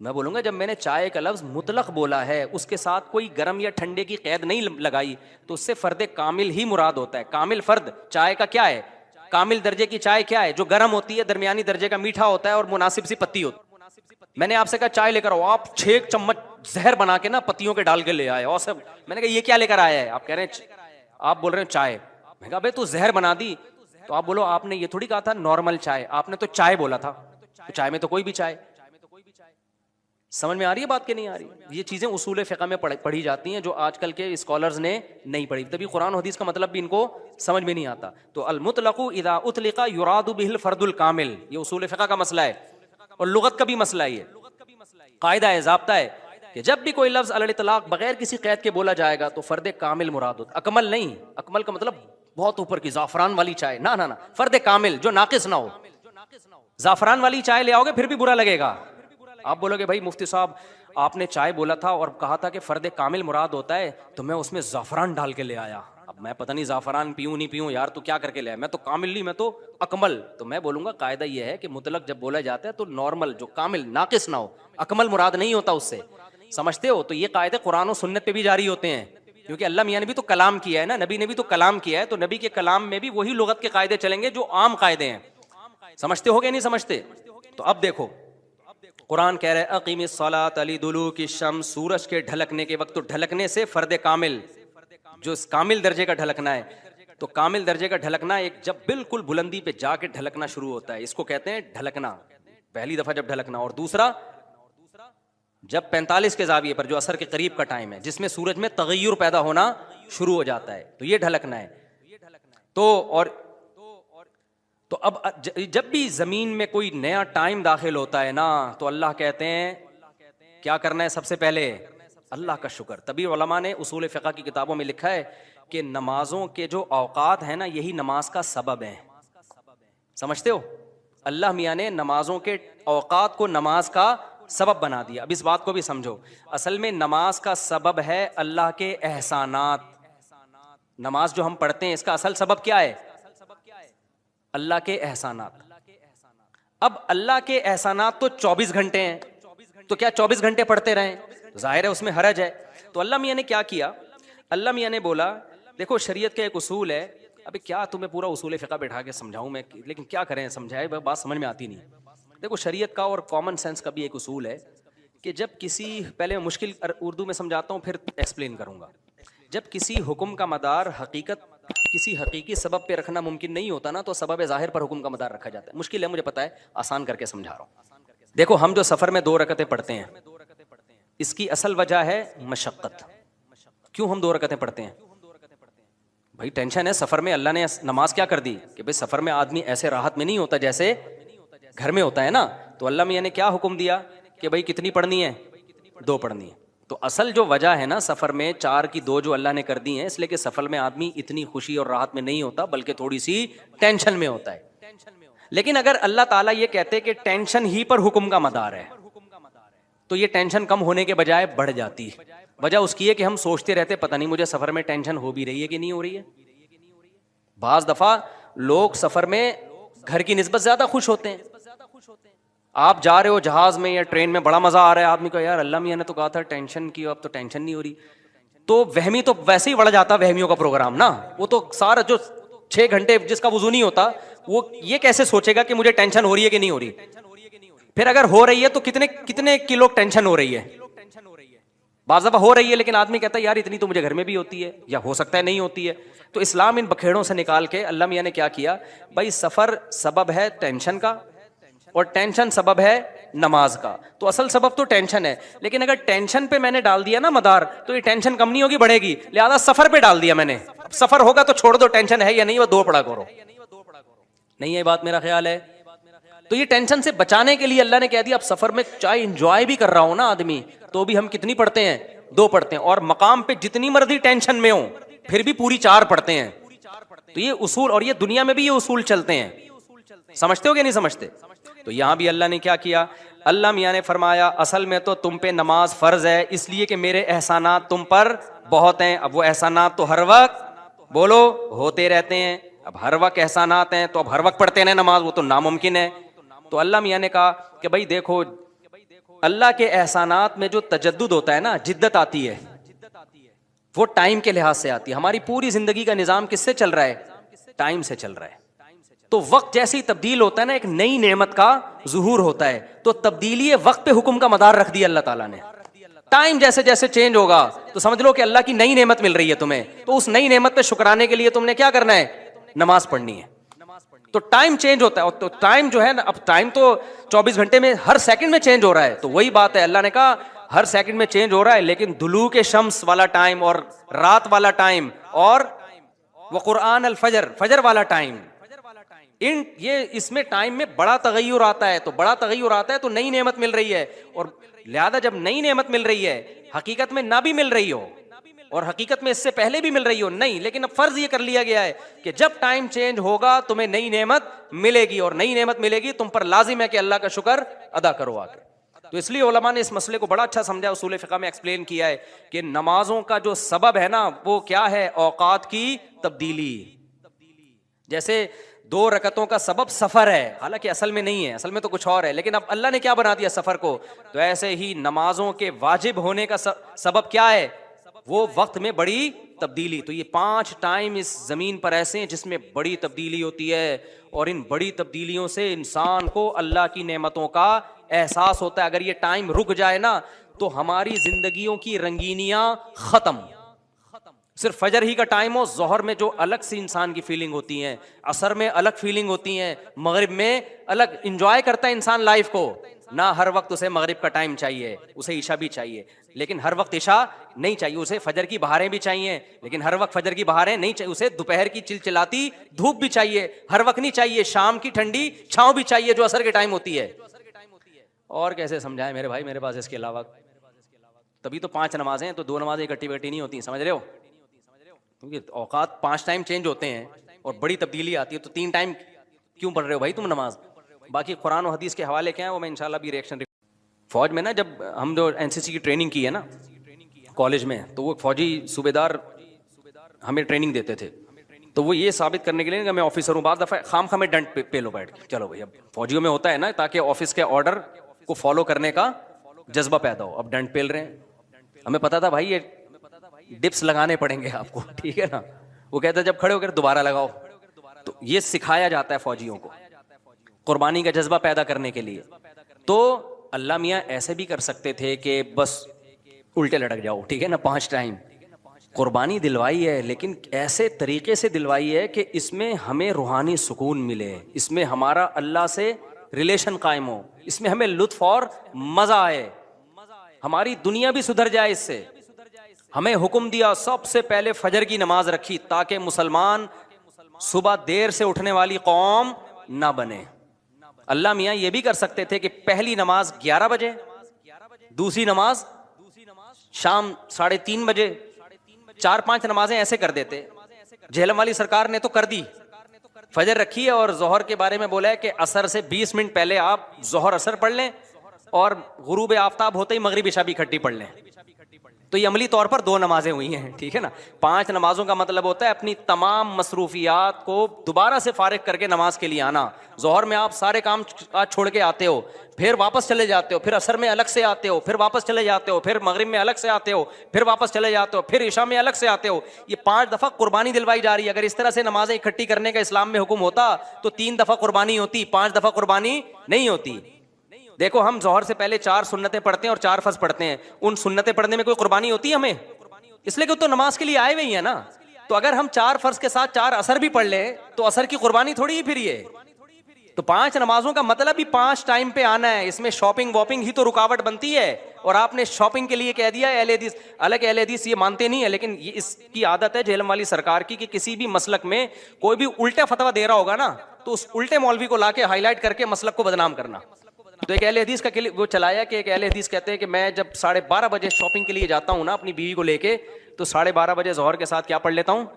मैं बोलूंगा जब मैंने चाय का लफ्ज मुतलक बोला है, उसके साथ कोई गर्म या ठंडे की कैद नहीं लगाई, तो उससे फर्द कामिल ही मुराद होता है। कामिल फर्द चाय का क्या है? कामिल दर्जे की चाय क्या है? जो गर्म होती है, दरमियानी दर्जे का मीठा होता है और मुनासिब सी पत्ती होती है। मैंने आपसे कहा चाय लेकर आओ, आप 6 चम्मच जहर बना के ना पत्तियों के डाल के ले आए और सब। मैंने कहा ये क्या लेकर आया है? आप कह रहे हैं, आप बोल रहे हैं चाय। मैं कहा भाई तू जहर बना दी। तो आप बोलो आपने ये थोड़ी कहा था नॉर्मल चाय, आपने तो चाय बोला था। तो चाय में तो कोई भी चाय। समझ में आ रही है बात कि नहीं आ रही? ये चीजें उसूल फ़िक़्ह में पढ़ी जाती हैं जो आजकल के स्कॉलर्स ने नहीं पढ़ी, तभी कुरान हदीस का मतलब भी इनको समझ में नहीं आता। तो अल मुतलक़ु इज़ा उतलिक़ा युरादु बिहिल फ़र्दुल कामिल, ये उसूल फ़िक़्ह का मसला है और लुगत का भी मसला है। ये कायदा है, ज़ाब्ता है कि जब भी कोई लफ्ज़ अल इतलाक़ बगैर किसी क़ैद के बोला जाएगा तो फ़र्द कामिल मुराद होता है। अकमल नहीं, अकमल का मतलब बहुत ऊपर की ज़ाफ़रान वाली चाय, ना ना ना, फ़र्द कामिल जो नाक़िस ना हो। ज़ाफ़रान वाली चाय ले आओगे फिर भी बुरा लगेगा। आप बोलोगे भाई मुफ्ती साहब आपने चाय बोला था और कहा था कि फ़र्द कामिल मुराद होता है, तो मैं उसमें ज़ाफ़रान डाल के ले आया। अब मैं पता नहीं ज़ाफ़रान पीऊँ नहीं पीऊँ यार, तो क्या करके ले आया? मैं तो कामिल नहीं, मैं तो अकमल। तो मैं बोलूँगा कायदा ये है कि मुतलक जब बोला जाता है तो नॉर्मल जो कामिल नाक़िस ना हो, अकमल मुराद नहीं होता उससे। समझते हो? तो ये कायदे कुरान और सुन्नत पे भी जारी होते हैं, क्योंकि अल्लाह मियाँ ने भी तो कलाम किया है ना, नबी ने भी तो कलाम किया है। तो नबी के कलाम में भी वही लुगत के कायदे चलेंगे जो आम कायदे हैं। समझते हो कि नहीं समझते? तो अब देखो कुरान कह रहा है अक़ीमिस्सलात लिदुलूकी शम्स, सूरज के ढलकने के वक्त। तो ढलकने से फर्द कामिल जो कामिल दर्जे का ढलकना है, तो कामिल दर्जे का ढलकना एक जब बिल्कुल बुलंदी पे जाके ढलकना शुरू होता है, इसको कहते हैं ढलकना, पहली दफा जब ढलकना। और दूसरा जब 45 के जाविये पर जो असर के करीब का टाइम है जिसमें सूरज में तगय्युर पैदा होना शुरू हो जाता है, तो ये ढलकना है। तो अब जब भी जमीन में कोई नया टाइम दाखिल होता है ना, तो अल्लाह कहते हैं क्या करना है? सबसे पहले अल्लाह का शुक्र। तभी उलमा ने उसूल फ़िक़्ह की किताबों में लिखा है कि नमाजों के जो औकात है ना, यही नमाज का सबब है। समझते हो? अल्लाह मियाँ ने नमाजों के औकात को नमाज का सबब बना दिया। अब इस बात को भी समझो, असल में नमाज का सबब है अल्लाह के एहसानात। नमाज जो हम पढ़ते हैं इसका असल सबब क्या है? अल्लाह के एहसानात। अब अल्लाह के एहसानात तो 24 घंटे हैं, तो क्या 24 घंटे पढ़ते रहें? तो जाहिर है उसमें हरज है। तो अल्लाह मियाँ ने क्या किया? अल्लाह मियाँ ने बोला देखो शरीयत का एक उसूल है। अभी क्या तुम्हें पूरा उसूल फ़िक़्ह बैठा के समझाऊं मैं, लेकिन क्या करें, समझाए बात समझ में आती नहीं। देखो शरीयत का और कॉमन सेंस का भी एक उसूल है कि जब किसी, पहले मुश्किल उर्दू में समझाता हूँ फिर एक्सप्लेन करूँगा। जब किसी हुक्म का मदार हकीकत किसी हकीकी सबब पे रखना मुमकिन नहीं होता ना, तो सबब ज़ाहिर पर हुक्म का मदार रखा जाता है। मुश्किल है मुझे पता है, आसान करके समझा रहा हूँ। देखो हम जो सफ़र में 2 रकतें पढ़ते हैं, इसकी असल वजह है मशक्क़त। क्यों हम 2 रकतें पढ़ते हैं? भाई टेंशन है सफ़र में। अल्लाह ने नमाज क्या कर दी कि भाई सफ़र में आदमी ऐसे राहत में नहीं होता जैसे घर में होता है ना। तो अल्लाह मियाँ ने क्या हुक्म दिया कि भाई कितनी पढ़नी है? 2 पढ़नी है। तो असल जो वजह है ना सफ़र में 4 की 2 जो अल्लाह ने कर दी है, इसलिए कि सफ़र में आदमी इतनी खुशी और राहत में नहीं होता बल्कि थोड़ी सी टेंशन में होता है। लेकिन अगर अल्लाह ताला ये कहते कि टेंशन ही पर हुक्म का मदार है, तो ये टेंशन कम होने के बजाय बढ़ जाती है। वजह उसकी है कि हम सोचते रहते पता नहीं मुझे सफ़र में टेंशन हो भी रही है कि नहीं हो रही है। बाज़ दफ़ा लोग सफ़र में घर की निस्बत ज़्यादा खुश होते हैं। आप जा रहे हो जहाज में या ट्रेन में, बड़ा मजा आ रहा है आदमी को, यार अल्लाह मियाँ ने तो कहा था टेंशन की, अब तो टेंशन नहीं हो रही। तो वहमी तो वैसे ही बढ़ जाता वहमियों का प्रोग्राम ना। वो तो सारा जो 6 घंटे जिसका वुज़ू नहीं होता, वो ये कैसे सोचेगा कि मुझे टेंशन हो रही है कि नहीं हो रही। फिर अगर हो रही है तो कितने कितने किलो टेंशन हो रही है। बाज़ दफ़ा हो रही है लेकिन आदमी कहता है यार इतनी तो मुझे घर में भी होती है, या हो सकता है नहीं होती है। तो इस्लाम इन बखेड़ों से निकाल के अल्लाह मियाँ ने क्या किया, भाई सफ़र सबब है टेंशन का और टेंशन सबब है नमाज का। तो असल सबब तो टेंशन है, लेकिन अगर टेंशन पे मैंने डाल दिया ना मदार, तो ये टेंशन कम नहीं होगी, बढ़ेगी। लिहाजा सफर पे डाल दिया मैंने, सफर होगा तो छोड़ दो, टेंशन है या नहीं वो दो पढ़ा करो। नहीं है बात, मेरा ख्याल है। तो ये टेंशन से बचाने के लिए अल्लाह ने कह दिया, अब सफर में चाहे इंजॉय भी कर रहा हो ना आदमी, तो भी हम कितनी पढ़ते हैं? 2 पढ़ते हैं। और मकाम पे जितनी मर्जी टेंशन में हो फिर भी पूरी 4 पढ़ते हैं। तो ये उसूल, और ये दुनिया में भी ये उसूल चलते हैं, समझते हो कि नहीं समझते? तो यहां भी अल्लाह ने क्या किया, अल्लाह मियां ने फरमाया असल में तो तुम पे नमाज फर्ज है इसलिए कि मेरे एहसानात तुम पर बहुत हैं। अब वो एहसानात तो हर वक्त बोलो होते रहते हैं। अब हर वक्त एहसानात हैं तो अब हर वक्त पढ़ते हैं नमाज, वो तो नामुमकिन है। तो अल्लाह मियां ने कहा कि भाई देखो, अल्लाह के एहसानात में जो तजद्दुद होता है ना, जिद्दत आती है, वो टाइम के लिहाज से आती है। हमारी पूरी जिंदगी का निजाम किससे चल रहा है? टाइम से चल रहा है। तो वक्त जैसे ही तब्दील होता है ना, एक नई नेमत का ज़ुहूर होता है, तो तब्दीली वक्त पे हुक्म का मदार रख दिया अल्लाह ताला ने। टाइम जैसे जैसे चेंज होगा तो समझ लो कि अल्लाह की नई नेमत मिल रही है तुम्हें, तो उस नई नेमत पे शुक्राने के लिए तुमने क्या करना है? नमाज पढ़नी है। तो टाइम चेंज होता है, तो टाइम जो है ना, अब टाइम तो 24 घंटे में हर सेकंड में चेंज हो रहा है। तो वही बात है, अल्लाह ने कहा हर सेकंड में चेंज हो रहा है, लेकिन दुलू के शम्स वाला टाइम और रात वाला टाइम और वो कुरान अल फजर, फजर वाला टाइम, ये इसमें टाइम में बड़ा तगय्युर आता है। तो बड़ा तगय्युर आता है तो नई नेमत मिल रही है। और लिहाजा जब नई नेमत मिल रही है, हकीकत में ना भी मिल रही हो और हकीकत में इससे पहले भी मिल रही हो नहीं, लेकिन अब फर्ज ये कर लिया गया है कि जब टाइम चेंज होगा तुम्हें नई नेमत मिलेगी, और नई नेमत मिलेगी तुम पर लाजिम है कि अल्लाह का शुक्र अदा करो आके। तो इसलिए उलमा ने इस मसले को बड़ा अच्छा समझा, उसूल फ़िक़्ह में एक्सप्लेन किया है कि नमाजों का जो सबब है ना, वो क्या है? औकात की तब्दीली। जैसे 2 रकतों का सबब सफर है, हालांकि असल में नहीं है, असल में तो कुछ और है, लेकिन अब अल्लाह ने क्या बना दिया? सफर को। तो ऐसे ही नमाजों के वाजिब होने का सबब क्या है? वो वक्त में बड़ी तब्दीली। तो ये 5 टाइम इस जमीन पर ऐसे हैं जिसमें बड़ी तब्दीली होती है, और इन बड़ी तब्दीलियों से इंसान को अल्लाह की नेमतों का एहसास होता है। अगर ये टाइम रुक जाए ना, तो हमारी जिंदगियों की रंगीनियां खत्म। सिर्फ फजर ही का टाइम हो, जोहर में जो अलग सी इंसान की फीलिंग होती है, असर में अलग फीलिंग होती है, मगरिब में अलग, इंजॉय करता है इंसान लाइफ को ना। हर वक्त उसे मगरिब का टाइम चाहिए, उसे ईशा भी चाहिए, लेकिन हर वक्त ईशा नहीं चाहिए। उसे फजर की बहारें भी चाहिए, लेकिन हर वक्त फजर की बहारें नहीं चाहिए। उसे दोपहर की चिलचिलाती धूप भी चाहिए, हर वक्त नहीं चाहिए। शाम की ठंडी छांव भी चाहिए जो असर के टाइम होती है। और कैसे समझाएं मेरे भाई, मेरे पास इसके अलावा, तभी तो 5 नमाजें, तो 2 नमाजें इकट्ठी बैठी नहीं होती, समझ रहे हो? क्योंकि औकात 5 टाइम चेंज होते हैं और बड़ी तब्दीली आती है, तो 3 टाइम क्यों पढ़ रहे हो भाई तुम नमाज? बाकी कुरान और हदीस के हवाले क्या है वो मैं इंशाल्लाह भी रिएक्शन। फौज में ना, जब हम जो एनसीसी की ट्रेनिंग की है ना कॉलेज में, तो वो फौजी सूबेदार हमें ट्रेनिंग देते थे। तो वो ये साबित करने के लिए कि मैं ऑफिसर हूँ, बाद दफ़ा खाम खा में डंट पे लो बैठ के, चलो भाई। अब फौजियों में होता है ना, ताकि ऑफिस के ऑर्डर को फॉलो करने का जज्बा पैदा हो। अब डंट पेल रहे हैं, हमें पता था भाई ये डिप्स लगाने पड़ेंगे आपको, ठीक है ना। वो कहता है जब खड़े होकर दोबारा लगाओ। तो ये सिखाया जाता है फौजियों को कुर्बानी का जज्बा पैदा करने के लिए। तो अल्लाह मियाँ ऐसे भी कर सकते थे कि बस उल्टे लटक जाओ, ठीक है ना, 5 टाइम कुर्बानी दिलवाई है, लेकिन ऐसे तरीके से दिलवाई है कि इसमें हमें रूहानी सुकून मिले, इसमें हमारा अल्लाह से रिलेशन कायम हो, इसमें हमें लुत्फ और मजा आए, हमारी दुनिया भी सुधर जाए इससे। हमें हुक्म दिया सबसे पहले फजर की नमाज रखी, ताकि मुसलमान सुबह देर से उठने वाली कौम ना बने। अल्लाह मियाँ ये भी कर सकते थे कि पहली नमाज 11 बजे, दूसरी नमाज शाम 3:30 बजे, 4-5 नमाजें ऐसे कर देते। झेलम वाली सरकार ने तो कर दी, फजर रखी है और जोहर के बारे में बोला है कि असर से 20 मिनट पहले आप जोहर असर पढ़ लें और गुरूब आफ्ताब होते ही मगरिब इशा भी इकट्ठी पढ़ लें। तो ये अमली तौर पर 2 नमाजें हुई हैं, ठीक है ना। 5 नमाजों का मतलब होता है अपनी तमाम मसरूफियात को दोबारा से फारिग करके नमाज के लिए आना। जोहर में आप सारे काम आज छोड़ के आते हो, फिर वापस चले जाते हो, फिर असर में अलग से आते हो, फिर वापस चले जाते हो, फिर मगरिब में अलग से आते हो, फिर वापस चले जाते हो, फिर ईशा में अलग से आते हो। ये 5 दफा कुर्बानी दिलवाई जा रही है। अगर इस तरह से नमाजें इकट्ठी करने का इस्लाम में हुक्म होता तो 3 दफा कुर्बानी होती, 5 दफा कुर्बानी नहीं होती। देखो हम जोहर से पहले 4 सुन्नतें पढ़ते हैं और 4 फर्ज पढ़ते हैं, उन सुन्नतें पढ़ने में कोई कुर्बानी होती है हमें? इसलिए कि तो नमाज के लिए आए हुए ही है ना। तो अगर हम 4 फर्ज के साथ 4 असर भी पढ़ लें तो असर की कुर्बानी थोड़ी ही फिर ये। तो 5 नमाजों का मतलब ही 5 टाइम पे आना है। इसमें शॉपिंग वॉपिंग ही तो रुकावट बनती है, और आपने शॉपिंग के लिए कह दिया है अहले हदीस। हालांकि अहले हदीस ये मानते नहीं है, लेकिन ये इसकी आदत है जेहलम वाली सरकार की कि किसी भी मसलक में कोई भी उल्टा फतवा दे रहा होगा ना, तो उस उल्टे मौलवी को लाके हाईलाइट करके मसलक को बदनाम करना। तो एक अहले हदीस का वो चलाया कि एक अहले हदीस कहते हैं कि मैं जब 12:30 बजे शॉपिंग के लिए जाता हूँ ना अपनी बीवी को लेके, तो 12:30 बजे जोहर के साथ क्या पढ़ लेता हूँ।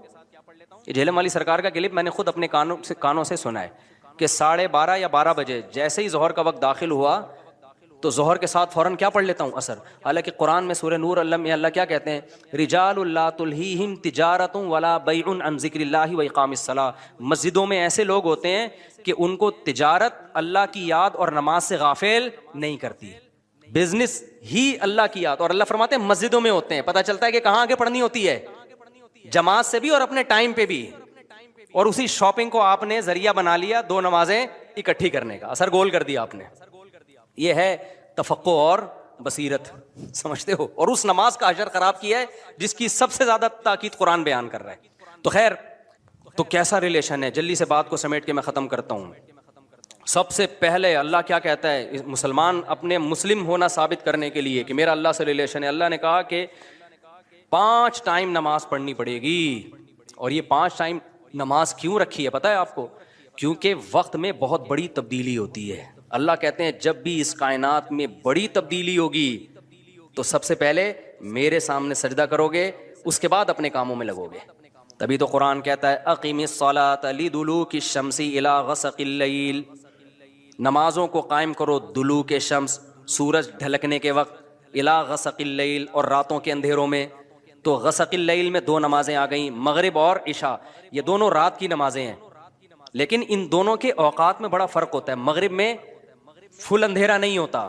ये जेहलम वाली सरकार का क्लिप मैंने खुद अपने कानों से सुना है कि 12:30 या 12 बजे जैसे ही जोहर का वक्त दाखिल हुआ तो जोहर के साथ फौरन क्या पढ़ लेता हूँ, असर। हालांकि कुरान में सूरह नूर में अल्लाह क्या कहते हैं, रिजालुल ला तुल्हीहिम तिजारतुन वला बैउन अन ज़िक्रिल्लाहि व इक़ामिस सलाह। मस्जिदों में ऐसे लोग होते हैं कि उनको तिजारत अल्लाह की याद और नमाज से गाफिल नहीं करती। बिजनेस ही अल्लाह की याद, और अल्लाह फरमाते हैं मस्जिदों में होते हैं। पता चलता है कि कहाँ आगे पढ़नी होती है, जमात से भी और अपने टाइम पे भी। और उसी शॉपिंग को आपने जरिया बना लिया 2 नमाजें इकट्ठी करने का, असर गोल कर दिया आपने। ये है तफक्को और बसीरत, समझते हो। और उस नमाज का अजर खराब किया है जिसकी सबसे ज्यादा ताकीद कुरान बयान कर रहा है। तो खैर, तो कैसा रिलेशन है, जल्दी से बात को समेट के मैं खत्म करता हूं। सबसे पहले अल्लाह क्या कहता है, मुसलमान अपने मुस्लिम होना साबित करने के लिए कि मेरा अल्लाह से रिलेशन है, अल्लाह ने कहा कि 5 टाइम नमाज पढ़नी पड़ेगी। और ये 5 टाइम नमाज क्यों रखी है पता है आपको, क्योंकि वक्त में बहुत बड़ी तब्दीली होती है। अल्लाह कहते हैं जब भी इस कायनात में बड़ी तब्दीली होगी तो सबसे पहले मेरे सामने सजदा करोगे, उसके बाद अपने कामों में लगोगे। तभी तो कुरान कहता है अक़ीमिस सलात लिदुलूकी शम्सी इला गसक़िल लैल, नमाजों को कायम करो दुलूक शम्स, सूरज ढलकने के वक्त, इला गसक़िल लैल, और रातों के अंधेरों में। तो गसक़िल लैल में 2 नमाजें आ गई, मगरिब और इशा। ये दोनों रात की नमाजें हैं, लेकिन इन दोनों के औकात में बड़ा फ़र्क होता है। मगरिब में फुल अंधेरा नहीं होता,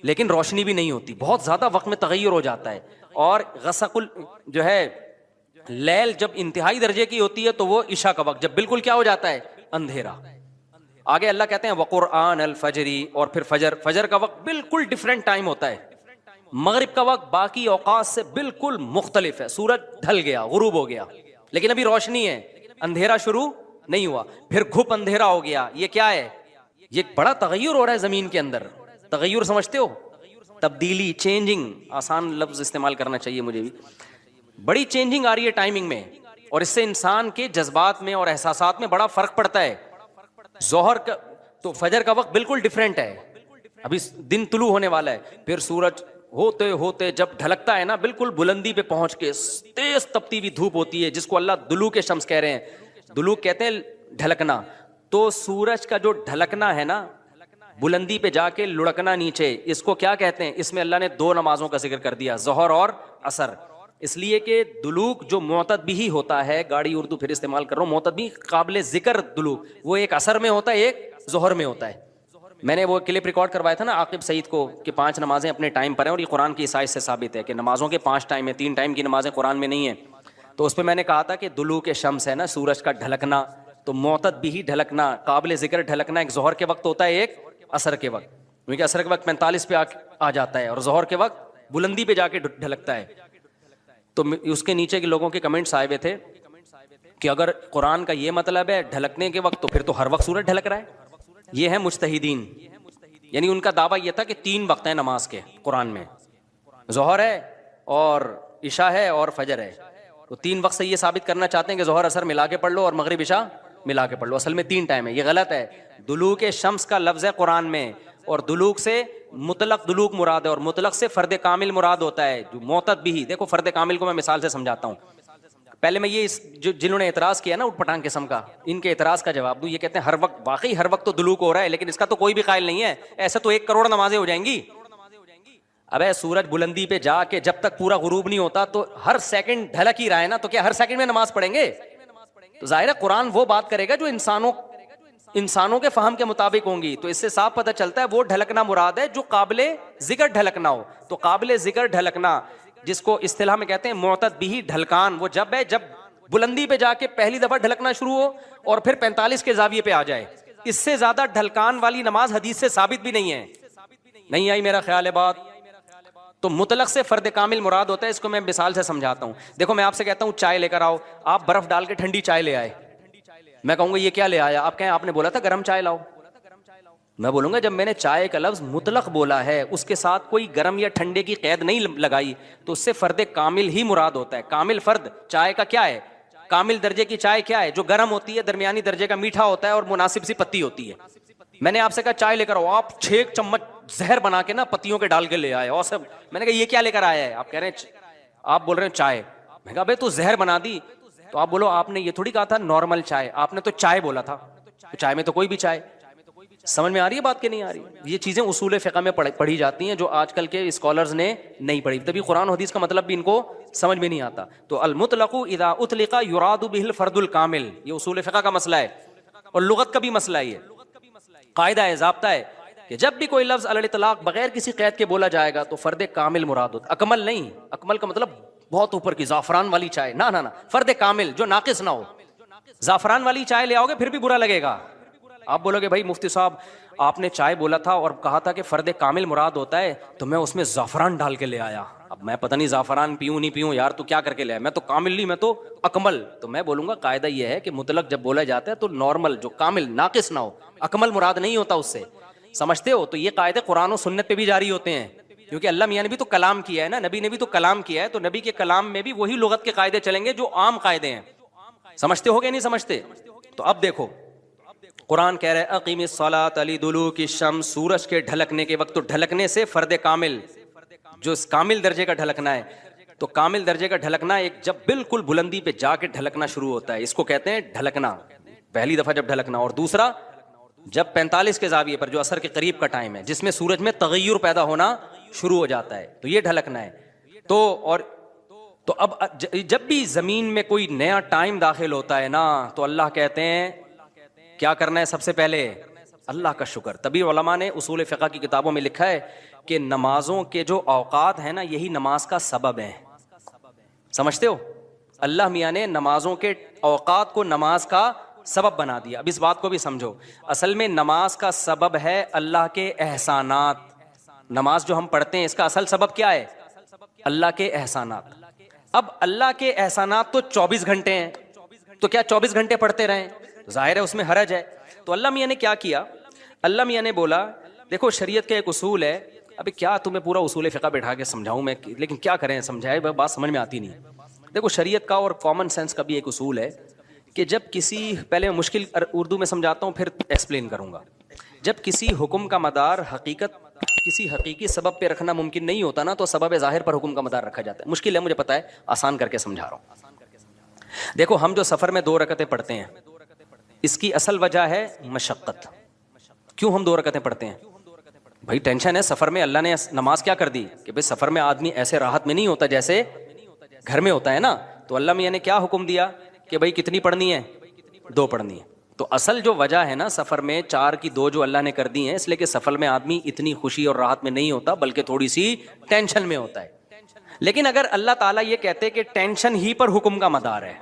लेकिन रोशनी भी नहीं होती, बहुत ज़्यादा वक्त में तगय्युर हो जाता है। और गसक़ुल जो है लैल जब इंतहाई दर्जे की होती है तो वो इशा का वक्त, जब बिल्कुल क्या हो जाता है, अंधेरा। आगे अल्लाह कहते हैं वक़ुरआन अल फजरी, और फिर फजर का वक्त बिल्कुल डिफरेंट टाइम होता है। मगरिब का वक्त बाकी औकात से बिल्कुल मुख्तलिफ है। सूरज ढल गया, गुरूब हो गया, लेकिन अभी रोशनी है, अंधेरा शुरू नहीं हुआ। फिर घुप अंधेरा हो गया। ये क्या है, ये बड़ा तगय्युर हो रहा है जमीन के अंदर। तगय्युर समझते हो, तब्दीली, चेंजिंग, आसान लफ्ज इस्तेमाल करना चाहिए मुझे भी। बड़ी चेंजिंग आ रही है टाइमिंग में, और इससे इंसान के जज्बात में और एहसासात में बड़ा फर्क पड़ता है। जोहर का तो फजर का वक्त बिल्कुल डिफरेंट है, अभी दिन तुलू होने वाला है। फिर सूरज होते होते जब ढलकता है ना, बिल्कुल बुलंदी पे पहुंच के तेज तपती हुई धूप होती है, जिसको अल्लाह दुलू के शम्स कह रहे हैं। दुलू कहते हैं ढलकना। तो सूरज का जो ढलकना है ना, बुलंदी पे जाके लुढ़कना नीचे, इसको क्या कहते हैं। इसमें अल्लाह ने 2 नमाजों का जिक्र कर दिया, जोहर और असर। इसलिए कि दुलूक जो मोतद भी ही होता है, गाड़ी उर्दू फिर इस्तेमाल कर रहा हूँ, मोतद भी काबिल जिक्र दुलूक, वो एक असर में होता है, एक जोहर में होता है। मैंने वो क्लिप रिकॉर्ड करवाया था ना आकिब सईद को कि 5 नमाजें अपने टाइम पर हैं, और ये कुरान की इसाइस से साबित है कि नमाजों के 5 टाइम है, 3 टाइम की नमाजें कुरान में नहीं है। तो उस पर मैंने कहा था कि दुलूक शम्स है ना, सूरज का ढलकना, तो मोतद भी ही ढलकना, काबिल जिक्र ढलकना एक जोहर के वक्त होता है, एक असर के वक्त। क्योंकि असर के वक्त 45 पे आ जाता है, और जोहर के वक्त बुलंदी पे जाके ढलकता है। तो उसके नीचे के लोगों के कमेंट्स आए हुए थे कि अगर कुरान का ये मतलब है ढलकने के वक्त, तो फिर तो हर वक्त सूरज ढलक रहा है। ये है मुज्तहिदीन, यानी उनका दावा यह था कि 3 वक्त है नमाज के कुरान में, जोहर है और इशा है और फजर है। तो 3 वक्त से ये साबित करना चाहते हैं कि जोहर असर मिला के पढ़ लो और मगरिब इशा मिला के पढ़ लो। असल में 3 टाइम है, ये गलत है। दुलूक शम्स का लफ्ज है कुरान में, और दुलूक से मुतलक दुलूक मुराद है, और मुतलक से फर्द कामिल मुराद होता है। जो मोतद भी ही, देखो फर्द कामिल को मैं मिसाल से समझाता हूँ। पहले मैं ये जो जिन्होंने एतराज किया ना उटपटांग किस्म का, इनके एतराज का जवाब दूं। ये कहते हैं हर वक्त, वाकई हर वक्त तो दुलूक हो रहा है, लेकिन इसका तो कोई भी कायल नहीं है। ऐसे तो 1 करोड़ नमाजें हो जाएंगी। अबे सूरज बुलंदी पे जाके जब तक पूरा गुरूब नहीं होता तो हर सेकंड ढलक ही रहा है ना, तो क्या हर सेकंड में नमाज पढ़ेंगे? तो जाहिर है कुरान वो बात करेगा जो इंसानों के फहम के मुताबिक होंगी। तो इससे साफ पता चलता है वो ढलकना मुराद है जो काबिले जिक्र ढलकना हो। तो काबिले जिक्र ढलकना, जिसको इस्तिलाह में कहते हैं मुअतद बिही ढलकान, वो जब है जब बुलंदी पे जाके पहली दफा ढलकना शुरू हो और फिर 45 के जाविये पे आ जाए। इससे ज्यादा ढलकान वाली नमाज हदीस से साबित भी नहीं है। नहीं आई मेरा ख्याल है बात। तो मुतलक से फर्द कामिल मुराद होता है। इसको मैं मिसाल से समझाता हूँ। देखो मैं आपसे कहता हूँ चाय लेकर आओ, आप बर्फ डाल के ठंडी चाय ले आए, मैं कहूँगा ये क्या ले आया? आप कहें आपने बोला था गर्म चाय लाओ, मैं बोलूंगा जब मैंने चाय का लफ्ज मुतलक बोला है, उसके साथ कोई गर्म या ठंडे की कैद नहीं लगाई, तो उससे फर्द कामिल ही मुराद होता है। कामिल फर्द चाय का क्या है? कामिल दर्जे की चाय क्या है? जो गर्म होती है, दरमियानी दर्जे का मीठा होता है और मुनासिब सी पत्ती होती है। मैंने आपसे कहा चाय लेकर आओ, आप 6 चम्मच जहर बना के ना पत्तियों के डाल के ले आए और सब। मैंने कहा ये क्या लेकर आया है? आप कह रहे हैं, आप बोल रहे हैं चाय। मैं कहा भाई तू जहर बना दी। तो आप बोलो आपने ये थोड़ी कहा था नॉर्मल चाय, आपने तो चाय बोला था। तो चाय में तो कोई भी चाय। समझ में आ रही है बात कि नहीं आ रही है? ये चीजें उसूल फ़िक़्ह में पढ़ी जाती हैं जो आजकल के स्कॉलर्स ने नहीं पढ़ी, तभी कुरान हदीस का मतलब भी इनको समझ में नहीं आता। तो अल मुतलक़ु इज़ा उतलिक़ा युरादु बिहिल फ़र्दुल कामिल, ये उसूल फ़िक़्ह का मसला है और लुगत का भी मसला है। ये कायदा है, ज़ाब्ता है कि जब भी कोई लफ्ज़ अलल इतलाक़ बगैर किसी क़ैद के बोला जाएगा तो फ़र्द कामिल मुराद होता है, अकमल नहीं। अकमल का मतलब बहुत ऊपर की ज़ाफ़रान वाली चाय, ना ना ना, फ़र्द कामिल जो नाक़िस ना हो। ज़ाफ़रान वाली चाय ले आओगे फिर भी बुरा लगेगा। आप बोलोगे भाई मुफ्ती साहब आपने चाय बोला था और कहा था कि फ़र्द कामिल मुराद होता है, तो मैं उसमें ज़ाफ़रान डाल के ले आया। अब मैं पता नहीं ज़ाफ़रान पीऊँ नहीं पीऊँ यार, तू क्या करके ले आया? मैं तो कामिल नहीं, मैं तो अकमल। तो मैं बोलूँगा कायदा यह है कि मुतलक जब बोला जाता है तो नॉर्मल जो कामिल नाक़िस ना हो, अकमल मुराद नहीं होता उससे। समझते हो? तो ये कायदे कुरान और सुन्नत पे भी जारी होते हैं, क्योंकि अल्लाह मियाँ ने भी तो कलाम किया है ना, नबी ने भी तो कलाम किया है, तो नबी के कलाम में भी वही लुगत के कायदे चलेंगे जो आम कायदे हैं। समझते हो गए नहीं समझते? तो अब देखो कुरान कह रहा है अक़ीमिस्सलात लिदुलूकी शम्स, सूरज के ढलकने के वक्त। तो ढलकने से फर्द कामिल जो कामिल दर्जे का ढलकना है, तो कामिल दर्जे का ढलकना एक जब बिल्कुल बुलंदी पे जाके ढलकना शुरू होता है, इसको कहते हैं ढलकना, पहली दफा जब ढलकना। और दूसरा जब 45 के जाविये पर जो असर के करीब का टाइम है, जिसमें सूरज में तगय्युर पैदा होना शुरू हो जाता है, तो ये ढलकना है। तो अब जब भी जमीन में कोई नया टाइम दाखिल होता है ना, तो अल्लाह कहते हैं क्या करना है? सबसे पहले अल्लाह का शुक्र। तभी उलमा ने उसूल फ़िक़्ह की किताबों में लिखा है कि नमाजों के जो औकात है ना, यही नमाज का सबब है। समझते हो? अल्लाह मियाँ ने नमाजों के औकात को नमाज का सबब बना दिया। अब इस बात को भी समझो, असल में नमाज का सबब है अल्लाह के एहसानात। नमाज जो हम पढ़ते हैं इसका असल सबब क्या है? अल्लाह के एहसानात। अब अल्लाह के एहसानात तो 24 घंटे हैं, तो क्या 24 घंटे पढ़ते रहें? जाहिर है उसमें हरज है। तो अल्लाह मियाँ ने क्या किया? अल्लाह मियाँ ने बोला देखो शरीयत का एक उसूल है। अभी क्या तुम्हें पूरा उसूल फ़िक़्ह बैठा के समझाऊं मैं, लेकिन क्या करें, समझाए बात समझ में आती नहीं। देखो शरीयत का और कॉमन सेंस का भी एक उसूल है कि जब किसी, पहले मैं मुश्किल उर्दू में समझाता हूँ फिर एक्सप्लेन करूँगा। जब किसी हुक्म का मदार हकीकत किसी हकीकी सबब पे रखना मुमकिन नहीं होता ना, तो सबब ज़ाहिर पर हुक्म का मदार रखा जाता है। मुश्किल है मुझे पता है, आसान करके समझा रहा हूँ। देखो हम जो सफ़र में 2 रकतें पढ़ते हैं, इसकी असल वजह है मशक्क़त। क्यों हम 2 रकतें पढ़ते हैं? भाई टेंशन है सफ़र में। अल्लाह ने नमाज क्या कर दी कि भाई सफ़र में आदमी ऐसे राहत में नहीं होता जैसे घर में होता है ना। तो अल्लाह मियाँ ने क्या हुक्म दिया कि भाई कितनी पढ़नी है? 2 पढ़नी है। तो असल जो वजह है ना सफ़र में 4 की 2 जो अल्लाह ने कर दी है, इसलिए कि सफ़र में आदमी इतनी खुशी और राहत में नहीं होता, बल्कि थोड़ी सी टेंशन में होता है। लेकिन अगर अल्लाह ताला ये कहते कि टेंशन ही पर हुक्म का मदार है,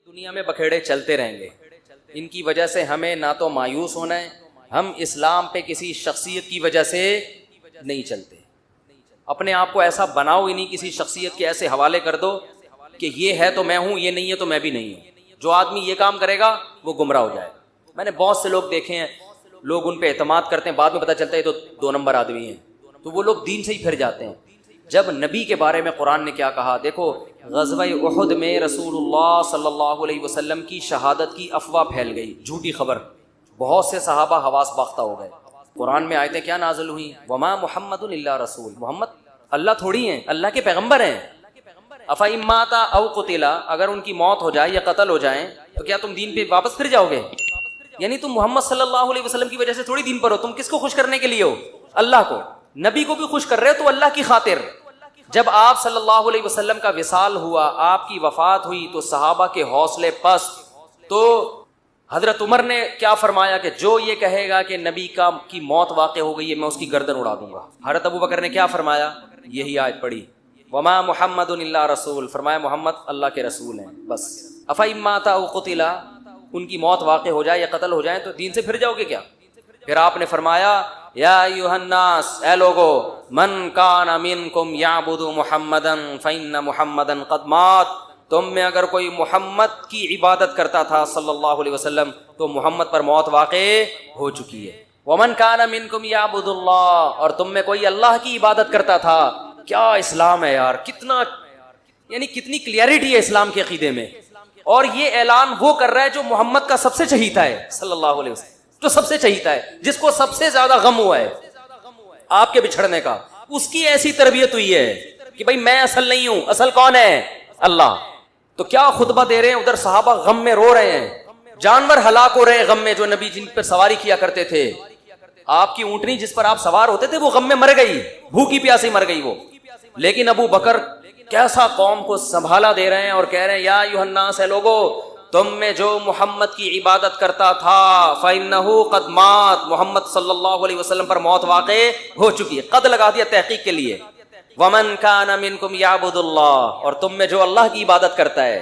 दुनिया में बखेड़े चलते रहेंगे, इनकी वजह से हमें ना तो मायूस होना है, हम इस्लाम पे किसी शख्सियत की वजह से नहीं चलते। अपने आप को ऐसा बनाओ ही नहीं, किसी शख्सियत के ऐसे हवाले कर दो कि ये है तो मैं हूँ, ये नहीं है तो मैं भी नहीं हूँ। जो आदमी ये काम करेगा वो गुमराह हो जाएगा। मैंने बहुत से लोग देखे हैं, लोग उन पे एतमाद करते हैं, बाद में पता चलता है तो 2 नंबर आदमी हैं, तो वो लोग दीन से ही फिर जाते हैं। जब नबी के बारे में कुरान ने क्या कहा, देखो ग़ज़वा उहुद में रसूलुल्लाह सल्लल्लाहु अलैहि वसल्लम की शहादत की अफवाह फैल गई, झूठी खबर, बहुत से सहाबा हवास बाख्ता हो गए। कुरान में आयतें क्या नाज़िल हुई, वमा मुहम्मदुन इल्ला रसूल, मोहम्मद अल्लाह थोड़ी हैं, अल्लाह के पैगंबर हैं। अफ़ा इम्माता औ क़ुतिला, अगर उनकी मौत हो जाए या कत्ल हो जाए तो क्या तुम दीन पे वापस फिर जाओगे? यानी तुम मोहम्मद सल्लल्लाहु अलैहि वसल्लम की वजह से थोड़ी दीन पर हो, तुम किसको खुश करने के लिए हो? अल्लाह को। नबी को भी खुश कर रहे हो तो अल्लाह की खातिर। जब आप सल्लल्लाहु अलैहि वसल्लम का विसाल हुआ, आपकी वफात हुई, तो सहाबा के हौसले पस्त। तो हजरत उमर ने क्या फरमाया कि जो ये कहेगा कि नबी की मौत वाक़ हो गई है, मैं उसकी गर्दन उड़ा दूंगा। हजरत अबू बकर ने क्या फरमाया, यही आयत पढ़ी, वमा मुहम्मदुन इल्ला रसूल, फरमाया मोहम्मद अल्लाह के रसूल हैं बस। अफ़ा इम्माता औ क़ुतिला, उनकी मौत वाक़ हो जाए या कत्ल हो जाए तो दीन से फिर जाओगे क्या? फिर आपने फरमाया या अय्युहन्नास, ए लोगो, मन कान मिनकुम याबुदु मुहम्मदन फ़इन्न मुहम्मदन क़द मात, तुम में अगर कोई मोहम्मद की इबादत करता था सल्लल्लाहु अलैहि वसल्लम, तो मोहम्मद पर मौत वाक़े हो चुकी है। वमन काना मिनकुम याबुदुल्लाह, और तुम में कोई अल्लाह की इबादत करता था। क्या इस्लाम है यार, कितना यानी कितनी क्लियरिटी है इस्लाम के अकीदे में। और ये ऐलान वो कर रहा है जो मोहम्मद का सबसे चहीता है सल्लल्लाहु अलैहि वसल्लम, जो सबसे चहीता है, जिसको सबसे ज्यादा गम हुआ है आपके बिछड़ने का, उसकी ऐसी तरबियत हुई है कि भाई मैं असल नहीं हूं, असल कौन है? अल्लाह। तो क्या खुतबा दे रहे हैं, उधर सहाबा गम में रो रहे हैं, जानवर हलाक हो रहे हैं गम में, जो नबी जिन पर सवारी किया करते थे। आपकी ऊंटनी जिस पर आप सवार होते थे वो गम में मर गई, भूखी प्यासी मर गई वो। लेकिन अबू बकर कैसा कौम को संभाला दे रहे हैं और कह रहे हैं, या युहन्नास, है लोगो, तुम में जो मोहम्मद की इबादत करता था फ़इन्नहु क़द मात, मोहम्मद सल्लल्लाहु अलैहि वसल्लम पर मौत वाक़े हो चुकी है। कद लगा दिया तहकीक के लिए। वमन काना मिनकुम याबुदुल्लाह, और तुम में जो अल्लाह की इबादत करता है,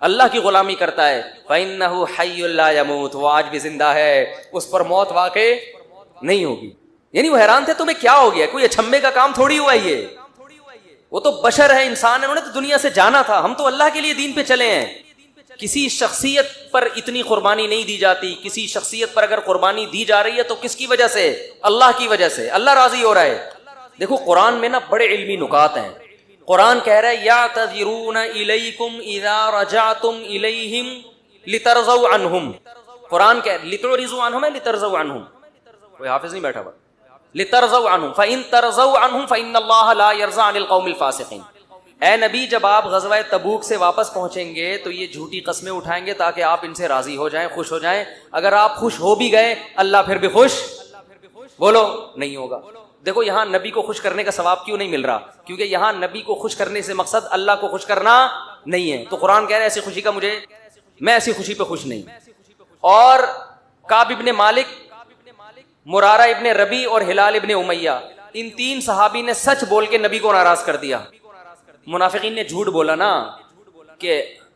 अल्लाह की गुलामी करता है, फ़इन्नहु हय्युन ला यमूत, वो आज भी जिंदा है, उस पर मौत वाक़े नहीं होगी। यानी वो हैरान थे, तुम्हें क्या हो गया, कोई अचंभे का काम थोड़ी हुआ ये, वो तो बशर है, इंसान है, उन्होंने तो दुनिया से जाना था, हम तो अल्लाह के लिए दीन पे चले हैं। किसी शख्सियत पर इतनी कुर्बानी नहीं दी जाती, किसी शख्सियत पर अगर कुर्बानी दी जा रही है तो किसकी वजह से? अल्लाह की वजह से, अल्लाह राजी हो रहा है। देखो कुरान में ना बड़े इल्मी नुकात हैं। कुरान कह रहा है, या तज़िरून इलैकुम इज़ा रजातुम इलैहिम लितरज़ौ अन्हुम। कुरान कह लितुरिज़ु अन्हुम है, लितरज़ौ अन्हुम, कोई हाफिज नहीं बैठा हुआ। लितरज़ौ अन्हुम फ़इन तरज़ौ अन्हुम फ़इन्नल्लाह ला यरज़ा अनिल कौमिल फ़ासिक़ीन। ए नबी, जब आप ग़ज़वा तबूक से वापस पहुंचेंगे तो ये झूठी कस्में उठाएंगे ताकि आप इनसे राजी हो जाएं, खुश हो जाएं। अगर आप खुश हो भी गए, अल्लाह फिर भी खुश बोलो नहीं होगा। देखो यहां नबी को खुश करने का सवाब क्यों नहीं मिल रहा? क्योंकि यहां नबी को खुश करने से मकसद अल्लाह को खुश करना नहीं है। तो कुरान कह रहा है ऐसी खुशी का मैं ऐसी खुशी पे खुश नहीं। और काब इब्ने मालिक, मुरारा इब्ने रबी और हिलाल इब्ने उमैया, इन तीन सहाबी ने सच बोल के नबी को नाराज कर दिया। मुनाफिकीन ने झूठ बोला ना कि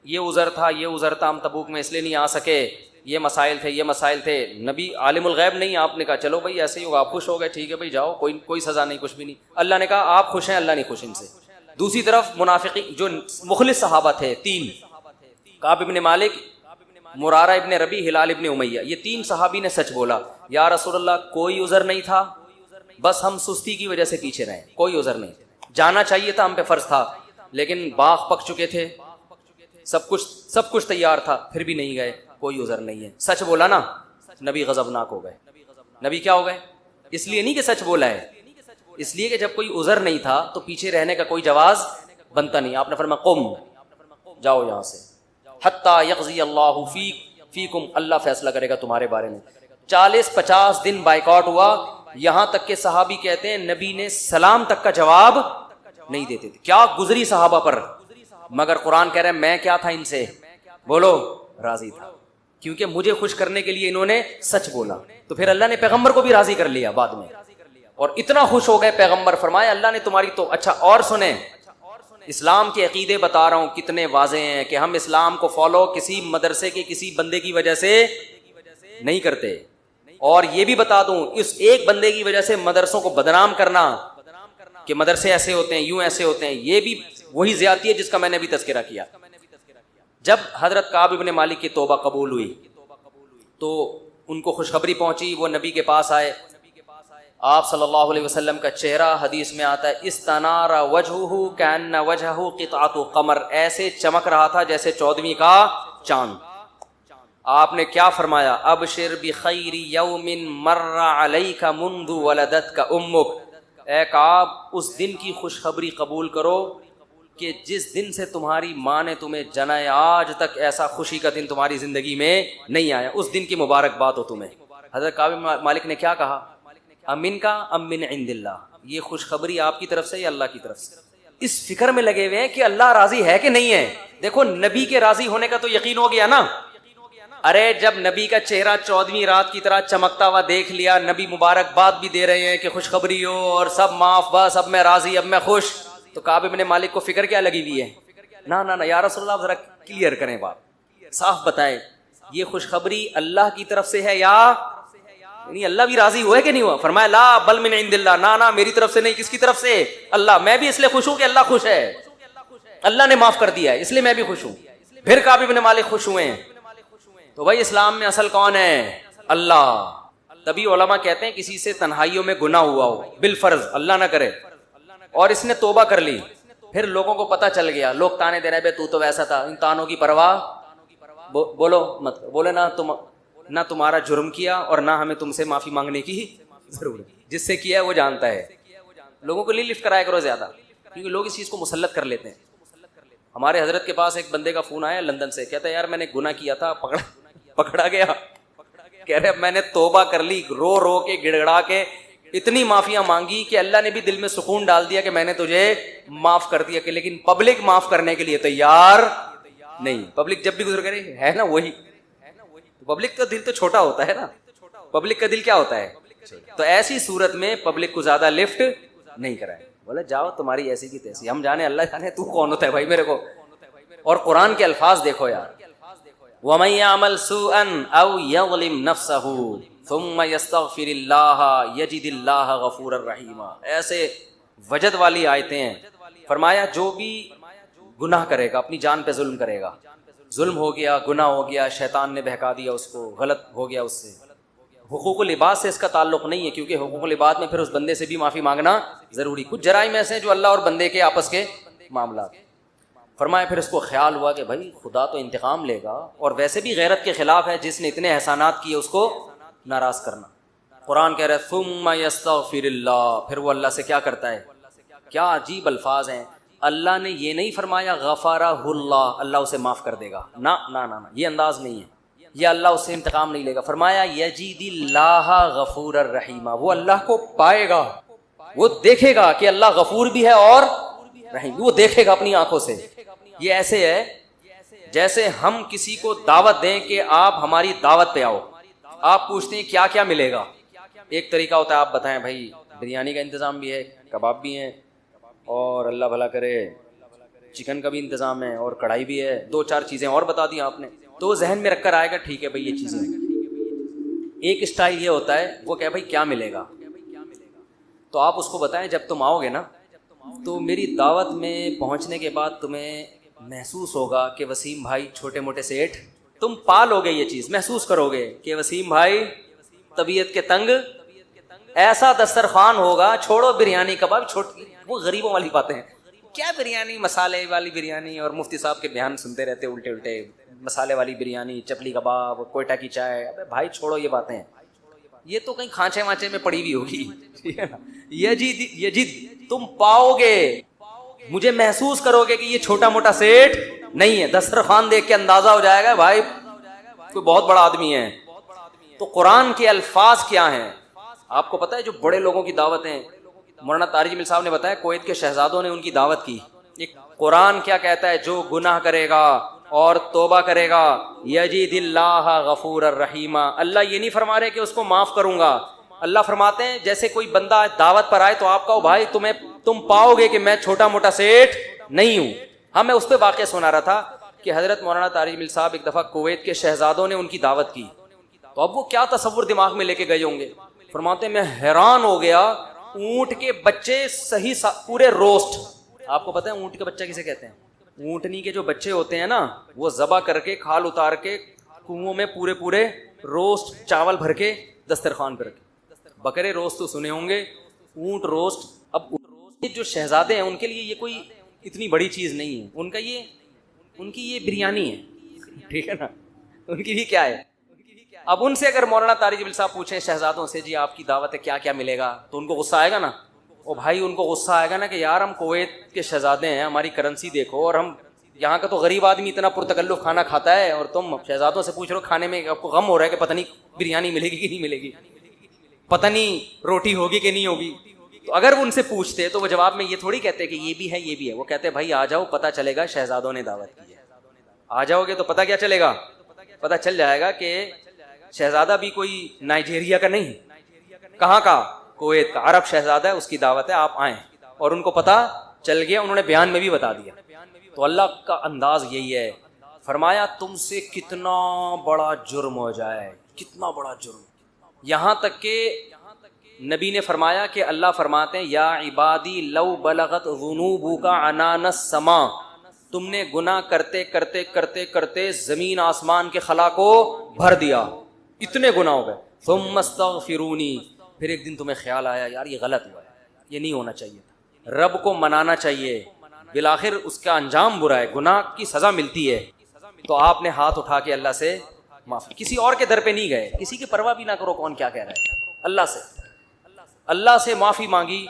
ये उज़र था, ये उज़र था, हम तबूक में इसलिए नहीं आ सके, ये मसाइल थे, ये मसाइल थे। नबी आलिमुल गैब नहीं, आपने कहा चलो भाई ऐसे ही होगा, आप खुश हो गए, ठीक है भाई जाओ, कोई सजा नहीं, कुछ भी नहीं। अल्लाह ने कहा आप खुश हैं, अल्लाह नहीं खुश इनसे। दूसरी तरफ मुनाफिकीन जो मुखलिस सहाबा थे तीन, काब इब्ने मालिक, मुरारा इब्ने रबी, हिलाल इब्ने उमैया, ये तीन सहाबी ने सच बोला, या रसूलल्लाह कोई उज़र नहीं था, बस हम सुस्ती की वजह से पीछे रहे, कोई उज़र नहीं, जाना चाहिए था, हम पे फर्ज था, लेकिन बाग पक चुके थे, सब कुछ तैयार था, फिर भी नहीं गए, कोई उज़र नहीं है। सच बोला ना, नबी गजबनाक हो गए। नबी क्या हो गए? इसलिए नहीं कि सच बोला है, इसलिए कि जब कोई उज़र नहीं था तो पीछे रहने का कोई जवाज बनता नहीं। आपने फरमाया कुम, जाओ यहां से, हत्ता यक़ज़ी अल्लाहु फीकुम, अल्लाह फैसला करेगा तुम्हारे बारे में। 40-50 दिन बाइकआउट हुआ, यहां तक के सहाबी कहते हैं नबी ने सलाम तक का जवाब नहीं देते थे। क्या गुजरी सहाबा पर, मगर कुरान कह रहा है मैं क्या था इनसे, बोलो राजी था, क्योंकि मुझे खुश करने के लिए इन्होंने सच बोला। तो फिर अल्लाह ने पैगंबर को भी राजी कर लिया बाद में, और इतना खुश हो गए पैगंबर, फरमाया अल्लाह ने तुम्हारी तो अच्छा। और सुने, इस्लाम के अकीदे बता रहा हूं कितने वाज़े हैं कि हम इस्लाम को फॉलो किसी मदरसे के किसी बंदे की वजह से नहीं करते। और ये भी बता दूं, इस एक बंदे की वजह से मदरसों को बदनाम करना कि मदरसे ऐसे होते हैं, यूं ऐसे होते हैं, ये भी वही ज्यादती है जिसका मैंने भी तज़किरा किया। जब हजरत काब इब्ने मालिक की तौबा कबूल हुई तो उनको खुशखबरी पहुंची, वो नबी के पास आए। आप सल्लल्लाहु अलैहि वसल्लम का चेहरा हदीस में आता है, इस्तनारा वजहुहु कअन्न वजहहु क़ितातु क़मर, ऐसे चमक रहा था जैसे 14वीं का चांद। आपने क्या फरमाया, अबशिर बिखैरि यौमिन मर्रा अलैका मुंदु वलदतका उम्मुक, ए काब उस दिन की खुशखबरी कबूल करो कि जिस दिन से तुम्हारी माँ ने तुम्हें जनाया, आज तक ऐसा खुशी का दिन तुम्हारी जिंदगी में नहीं आया, उस दिन की मुबारकबाद हो तुम्हें। हजरत काब मालिक ने क्या कहा, अमिन का अमिन इंदिल्ला, ये खुशखबरी आपकी तरफ से या अल्लाह की तरफ से? इस फिक्र में लगे हुए हैं कि अल्लाह राजी है कि नहीं है। देखो नबी के राजी होने का तो यकीन हो गया ना। अरे जब नबी का चेहरा 14वीं रात की तरह चमकता हुआ देख लिया, नबी मुबारकबाद भी दे रहे हैं कि खुशखबरी हो और सब माफ, बस अब मैं राजी, अब मैं खुश, तो काब इब्ने मालिक को फिक्र क्या लगी हुई है? ना ना ना या रसूलल्लाह, जरा क्लियर करें बात, साफ बताएं, ये खुशखबरी अल्लाह की तरफ से है या नहीं? अल्लाह भी राजी हुआ है कि नहीं हुआ? फरमाया ला बल मिन इंदिल्लाह, ना ना मेरी तरफ से नहीं, किसकी तरफ से? अल्लाह। मैं भी इसलिए खुश हूं कि अल्लाह खुश है, अल्लाह ने माफ कर दिया है, इसलिए मैं भी खुश हूं। फिर काब इब्ने मालिक खुश हुए हैं। तो भाई इस्लाम में असल कौन है? अल्लाह। तभी उलमा कहते हैं किसी से तन्हाइयों में गुनाह हुआ हो बिल फर्ज, अल्लाह ना करे, और इसने तोबा कर ली, फिर लोगों को पता चल गया, लोग ताने दे रहे बे तू तो वैसा था, इन तानों की परवाह बोलो मत, बोले ना ना तुम्हारा जुर्म किया और ना हमें तुमसे माफी मांगने की जरूरत, जिससे किया है वो जानता है। लोगों को लिफ्ट कराया करो ज्यादा, क्योंकि लोग इस चीज को मुसल्लत कर लेते हैं। हमारे हजरत के पास एक बंदे का फोन आया लंदन से, कहता है यार मैंने गुनाह किया था, पकड़ा गया, कह रहे अब मैंने तोबा कर ली, रो रो के गिड़गड़ा के इतनी माफियां मांगी कि अल्लाह ने भी दिल में सुकून डाल दिया कि मैंने तुझे माफ कर दिया, कि लेकिन पब्लिक माफ करने के लिए तैयार नहीं। पब्लिक जब भी गुजर करे है ना वही, पब्लिक का दिल तो छोटा होता है ना, पब्लिक का दिल क्या होता है। तो ऐसी सूरत में पब्लिक को ज्यादा लिफ्ट नहीं कराए, बोले जाओ तुम्हारी ऐसी की तैसी, हम जाने अल्लाह जाने तू कौन होता है भाई मेरे को। और कुरान के अल्फाज देखो यार, वमन यअमल सुअन औ यज़लिम नफ्सहु सुम्मा यस्तगफिरिल्लाह यजिदिल्लाह गफूरर रहीमा, ऐसे वजद वाली आयतें हैं। फरमाया जो भी गुनाह करेगा, अपनी जान पे जुल्म करेगा, जुल्म हो गया, गुनाह हो गया, शैतान ने बहका दिया उसको, गलत हो गया उससे, हुकूकुल इबाद से इसका ताल्लुक नहीं है, क्योंकि हुकूकुल इबाद में फिर उस बंदे से भी माफी मांगना जरूरी। कुछ जराइम ऐसे हैं जो अल्लाह और बंदे के आपस के मामला। फरमाया फिर इसको ख्याल हुआ कि भाई खुदा तो इंतकाम लेगा, और वैसे भी गैरत के खिलाफ है, जिसने इतने एहसानात किए उसको नाराज करना। कुरान कह रहा है सुम्मा यस्तगफिरिल्लाह, फिर वो अल्लाह से क्या करता है। क्या अजीब अल्फाज हैं। अल्लाह ने ये नहीं फरमाया गफरहुल्लाह, अल्लाह उसे माफ कर देगा, ना ना ना ना, ये अंदाज नहीं है, ये अल्लाह उससे इंतकाम नहीं लेगा। फरमाया यजीदिल्लाह गफूरर रहीमा, वो अल्लाह को पाएगा, वो देखेगा कि अल्लाह गफूर भी है और रहीम, वो देखेगा अपनी आंखों से। ये ऐसे है जैसे हम किसी को दावत दें कि आप हमारी दावत पे आओ, आप पूछते हैं क्या क्या मिलेगा। एक तरीका होता है आप बताएं भाई बिरयानी का इंतजाम भी है, कबाब भी हैं, और अल्लाह भला करे चिकन का भी इंतजाम है, और कढ़ाई भी है, दो चार चीजें और बता दी आपने, तो जहन में रखकर आएगा ठीक है भाई ये चीजें। एक स्टाइल ये होता है वो क्या भाई क्या मिलेगा, तो आप उसको बताएं जब तुम आओगे ना, तो मेरी दावत में पहुंचने के बाद तुम्हें महसूस होगा कि वसीम भाई छोटे मोटे सेठ, तुम पालोगे ये चीज, महसूस करोगे कि वसीम भाई तबीयत के तंग, ऐसा दस्तरखान होगा, छोड़ो बिरयानी कबाब, छोटी वो गरीबों वाली बातें हैं, क्या बिरयानी मसाले वाली बिरयानी, और मुफ्ती साहब के बयान सुनते रहते उल्टे उल्टे, मसाले वाली बिरयानी, चपली कबाब, कोयटा की चाय, अबे भाई छोड़ो ये बातें, ये तो कहीं खांचे वांचे में पड़ी हुई होगी, ठीक है ना। यजीद तुम पाओगे, मुझे महसूस करोगे कि ये छोटा मोटा सेठ नहीं है, दस्तरखान देख के अंदाजा हो जाएगा भाई कोई बहुत बड़ा आदमी है। तो कुरान के अल्फाज क्या हैं आपको पता है, जो बड़े लोगों की दावत है, मौलाना तारिक जमील साहब ने बताया कुवैत के शहजादों ने उनकी दावत की। एक कुरान क्या कहता है, जो गुनाह करेगा और तौबा करेगा यजीदिल्लाह गफूरर रहीमा, अल्लाह ये नहीं फरमा रहे कि उसको माफ करूंगा, अल्लाह फरमाते हैं जैसे कोई बंदा दावत पर आए तो आप कहो भाई तुम पाओगे कि मैं छोटा मोटा सेठ नहीं हूं। हाँ, मैं उस पर वाक़या सुना रहा था कि हजरत मौलाना तारिक जमील साहब एक दफा कुवैत के शहजादों ने उनकी दावत की, तो अब वो क्या तसव्वुर दिमाग में लेके गए होंगे। फरमाते मैं हैरान हो गया, ऊंट के बच्चे सही पूरे रोस्ट, आपको पता है ऊंट के बच्चा किसे कहते हैं, ऊंटनी के जो बच्चे होते हैं ना, वो जबा करके खाल उतार के कुओं में पूरे पूरे रोस्ट चावल भर के दस्तरखान पर रखे। बकरे रोस्ट तो सुने होंगे, ऊंट रोस्ट, अब जो शहजादे हैं उनके लिए ये कोई इतनी बड़ी चीज नहीं है, उनकी ये बिरयानी है, ठीक है ना, उनकी भी क्या है। अब उनसे अगर मौलाना तारिक जमील साहब पूछें शहजादों से जी आपकी दावत है क्या क्या मिलेगा, तो उनको गुस्सा आएगा ना। ओ भाई उनको गुस्सा आएगा ना कि यार हम कुवैत के शहजादे हैं, हमारी करेंसी देखो, और हम यहाँ का तो गरीब आदमी इतना पुरतकल्लुफ खाना खाता है, और तुम शहजादों से पूछ रहे हो खाने में, आपको गम हो रहा है कि पता नहीं बिरयानी मिलेगी कि नहीं मिलेगी, पता नहीं रोटी होगी कि नहीं होगी। तो अगर वो उनसे पूछते तो वो जवाब में ये थोड़ी कहते कि ये भी है ये भी है, वो कहते भाई आ जाओ पता चलेगा शहजादों ने दावत की है। आ जाओगे तो पता क्या चलेगा, पता चल जाएगा कि शहजादा भी कोई नाइजीरिया का नहीं, कहाँ का, कुवैत का, अरब शहजादा है, उसकी दावत है, आप आए। और उनको पता चल गया, उन्होंने बयान में भी बता दिया। तो अल्लाह का अंदाज यही है, फरमाया तुमसे कितना बड़ा जुर्म हो जाए, कितना बड़ा जुर्म, यहाँ तक के नबी ने फरमाया कि अल्लाह फरमाते हैं या इबादी लव बलगत ज़ुनूबुका अनानस समा, तुमने गुनाह करते करते करते करते जमीन आसमान के खला को भर दिया, इतने गुनाह हो गए, सुम्मस्तगफिरूनी, फिर एक दिन तुम्हें ख्याल आया यार ये गलत हुआ है, ये नहीं होना चाहिए था, रब को मनाना चाहिए, बिलाखिर उसका अंजाम बुरा है, गुनाह की सजा मिलती है, तो आपने हाथ उठा के अल्लाह से माफी, किसी और के दर पे नहीं गए, किसी की परवाह भी ना करो कौन क्या कह रहा है, अल्लाह से माफी मांगी।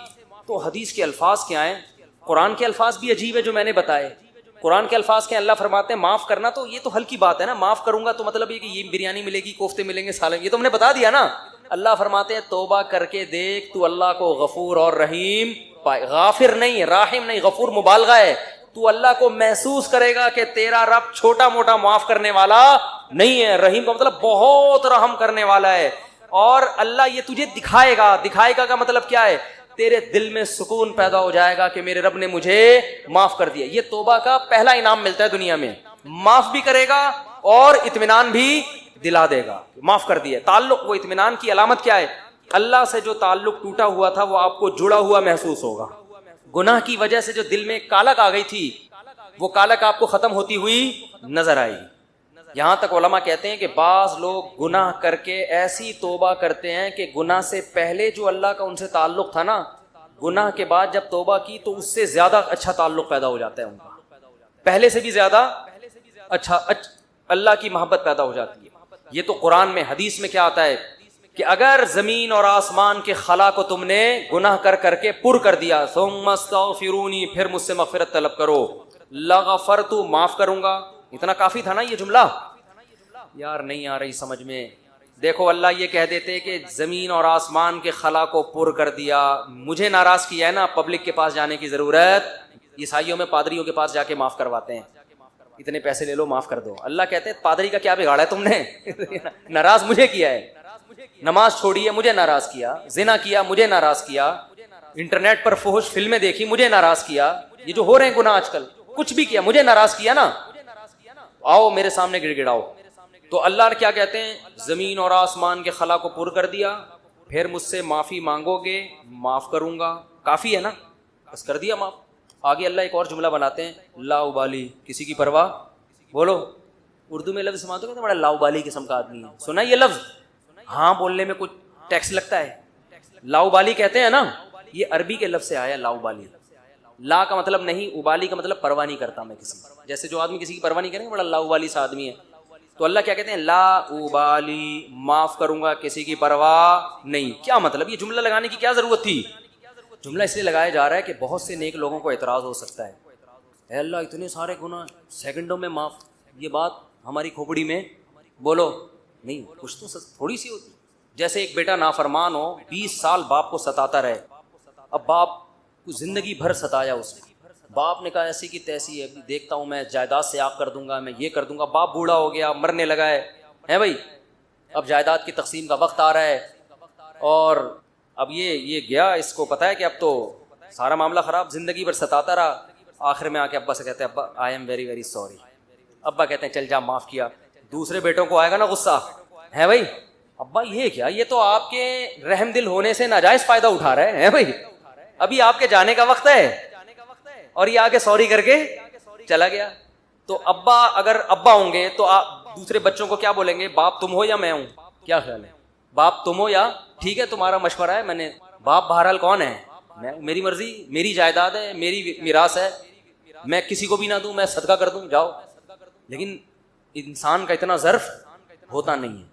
तो हदीस के अल्फाज क्या हैं, कुरान के अल्फाज भी अजीब है जो मैंने बताए। कुरान के अल्फाज के अल्लाह फरमाते हैं माफ करना, तो ये तो हल्की बात है ना, माफ करूंगा तो मतलब ये कि ये बिरयानी मिलेगी, कोफ्ते मिलेंगे, सालन, ये तो हमने बता दिया ना। अल्लाह फरमाते हैं तौबा करके देख, तू अल्लाह को गफूर और रहीम पाए, गाफिर नहीं, राहिम नहीं, गफूर मुबालगा है। तू अल्लाह को महसूस करेगा कि तेरा रब छोटा मोटा माफ करने वाला नहीं है, रहीम का मतलब बहुत रहम करने वाला है। और अल्लाह ये तुझे दिखाएगा, दिखाएगा का मतलब क्या है, तेरे दिल में सुकून पैदा हो जाएगा कि मेरे रब ने मुझे माफ कर दिया। ये तौबा का पहला इनाम मिलता है दुनिया में, माफ भी करेगा और इत्मीनान भी दिला देगा, माफ कर दिया। ताल्लुक, वो इत्मीनान की अलामत क्या है, अल्लाह से जो ताल्लुक टूटा हुआ था वो आपको जुड़ा हुआ महसूस होगा। गुनाह की वजह से जो दिल में कालक आ गई थी, वो कालक आपको खत्म होती हुई नजर आएगी। यहां तक उलमा कहते हैं कि बाज लोग गुनाह करके ऐसी तौबा करते हैं कि गुनाह से पहले जो अल्लाह का उनसे ताल्लुक था ना, गुनाह के बाद जब तौबा की तो उससे ज्यादा अच्छा ताल्लुक पैदा हो जाता है उनका, पहले से भी ज्यादा अच्छा अल्लाह की मोहब्बत पैदा हो जाती है। ये तो कुरान में, हदीस में क्या आता है कि अगर जमीन और आसमान के खला को तुमने गुनाह कर करके पुर कर दिया, सुम्मस्तगफिरूनी, फिर मुझसे मगफिरत तलब करो, लगफरतु, माफ करूंगा, इतना काफी था ना ये जुमला। यार नहीं आ रही समझ में। देखो अल्लाह ये कह देते कि जमीन और आसमान के खला को पुर कर दिया, मुझे नाराज किया है ना, पब्लिक के पास जाने की जरूरत, ईसाइयों में पादरियों के पास जाके माफ करवाते हैं, इतने पैसे ले लो माफ कर दो। अल्लाह कहते हैं पादरी का क्या बिगाड़ा है तुमने नाराज मुझे किया है, नमाज छोड़ी है मुझे नाराज किया, जिना किया मुझे नाराज किया, इंटरनेट पर फुहुश फिल्में देखी मुझे नाराज किया, ये जो हो रहे हैं गुनाह आजकल, कुछ भी किया मुझे नाराज किया ना, आओ मेरे सामने गिड़गिड़ाओ। तो अल्लाह क्या कहते हैं, जमीन और आसमान के खला को पुर कर दिया, फिर मुझसे माफी मांगोगे, माफ करूंगा, काफी है ना, बस कर दिया माफ। आगे अल्लाह एक और जुमला बनाते हैं, लाउबाली, किसी की परवाह, बोलो उर्दू में लफ्ज समाते हो तो बड़ा लाउबाली किस्म का आदमी है, सुना ये लफ्ज, हाँ बोलने में कुछ टैक्स लगता है, लाउबाली कहते हैं ना, ये अरबी के लफ्ज से आया लाउबाली। ला का मतलब नहीं, उबाली का मतलब परवाह नहीं करता मैं किसी, जैसे जो आदमी किसी की परवाह नहीं करेंगे बड़ा लाउबाली सा आदमी है। तो अल्लाह क्या कहते हैं, ला उबाली, माफ करूंगा, किसी की परवाह नहीं। क्या मतलब, ये जुमला लगाने की क्या जरूरत थी? जुमला इसलिए लगाया जा रहा है कि बहुत से नेक लोगों को एतराज हो सकता है, अल्लाह इतने सारे गुनाह सेकंडों में माफ, ये बात हमारी खोपड़ी में बोलो नहीं, कुछ तो थोड़ी सी होती। जैसे एक बेटा नाफरमान हो, 20 साल बाप को सताता रहे, अब बाप को जिंदगी भर सताया उसने, बाप ने कहा ऐसी की तैसी है, देखता हूँ मैं जायदाद से आग कर दूंगा, मैं ये कर दूंगा, बाप बूढ़ा हो गया, मरने लगा है भाई, अब जायदाद की तकसीम का वक्त आ रहा है, और अब ये गया, इसको पता है कि अब तो सारा मामला खराब, जिंदगी भर सताता रहा, आखिर में आके अब्बा से कहते हैं अब्बा I am very very sorry, अब्बा कहते हैं चल जा माफ किया। दूसरे बेटों को आएगा ना गुस्सा, है भाई अब्बा ये क्या, ये तो आपके रहम दिल होने से नाजायज फायदा उठा रहे हैं भाई, अभी आपके जाने का वक्त है और ये आके सॉरी करके चला गया। तो अब्बा अगर अब्बा होंगे तो आप दूसरे बच्चों को क्या बोलेंगे, बाप तुम हो या मैं हूं, क्या ख्याल है, बाप तुम हो या, ठीक है तुम्हारा मशवरा है, मैंने, बाप बहरहाल कौन है, मैं, मेरी मर्जी, मेरी जायदाद है, मेरी मिरास है, मैं किसी को भी ना दूं, मैं सदका कर दूं, जाओ। लेकिन इंसान का इतना ज़र्फ होता नहीं है।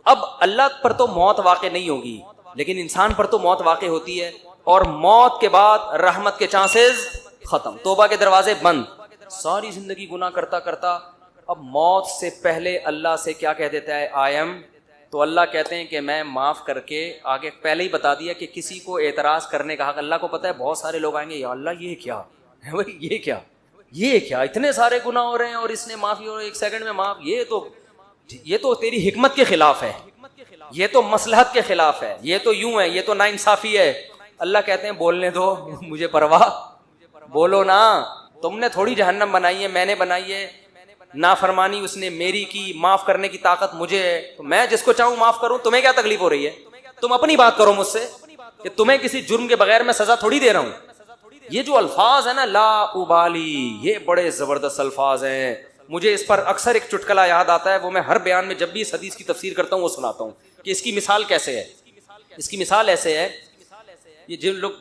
अब अल्लाह पर तो मौत वाक़े नहीं होगी, लेकिन इंसान पर तो मौत वाक़े होती है, और मौत के बाद रहमत के चांसेस खत्म, तौबा के दरवाजे बंद, सारी जिंदगी गुनाह करता करता अब मौत से पहले अल्लाह से क्या कह देता है, आई एम, तो अल्लाह कहते हैं कि मैं माफ़ करके, आगे पहले ही बता दिया कि किसी को एतराज़ करने का हक, अल्लाह को पता है बहुत सारे लोग आएंगे, या अल्लाह ये क्या है भाई, ये क्या इतने सारे गुनाह हो रहे हैं और इसने माफ़ी हो, 1 सेकंड में माफ़, ये तो तेरी हिकमत के खिलाफ है, ये तो मसलहत के खिलाफ है, ये तो यूं है, ये तो नाइंसाफी है। अल्लाह कहते हैं बोलने दो, मुझे परवाह, बोलो ना, तुमने थोड़ी जहन्नम बनाई है, मैंने बनाई है, नाफरमानी उसने मेरी की, माफ करने की ताकत मुझे है, तो मैं जिसको चाहूं माफ करूं, तुम्हें क्या तकलीफ हो रही है, तुम अपनी बात करो मुझसे, कि तुम्हें किसी जुर्म के बगैर मैं सजा थोड़ी दे रहा हूं। ये जो अल्फाज है ना, ला उबाली, ये बड़े जबरदस्त अल्फाज हैं। मुझे इस पर अक्सर एक चुटकुला याद आता है, वो मैं हर बयान में जब भी इस हदीस की तफसीर करता हूँ वो सुनाता हूँ। कि इसकी मिसाल कैसे है। इसकी मिसाल ऐसे है, ये जिन लोग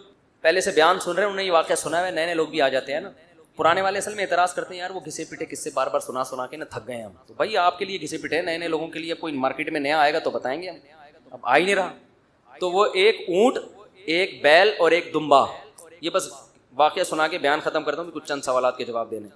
पहले से बयान सुन रहे हैं उन्हें ये वाक़या सुना है, नए नए लोग भी आ जाते हैं ना, पुराने वाले असल में एतराज़ करते हैं यार वो घिसे पिटे किससे बार बार सुना सुना के ना थक गए हम। तो भाई आपके लिए घिसे पिटे, नए नए लोगों के लिए कोई मार्केट में नया आएगा तो बताएंगे हम, अब आ ही नहीं रहा। तो वो एक ऊंट, एक बैल और एक दुम्बा, ये बस वाक़या सुना के बयान ख़त्म करता हूँ, कुछ चंद सवालात के जवाब देने।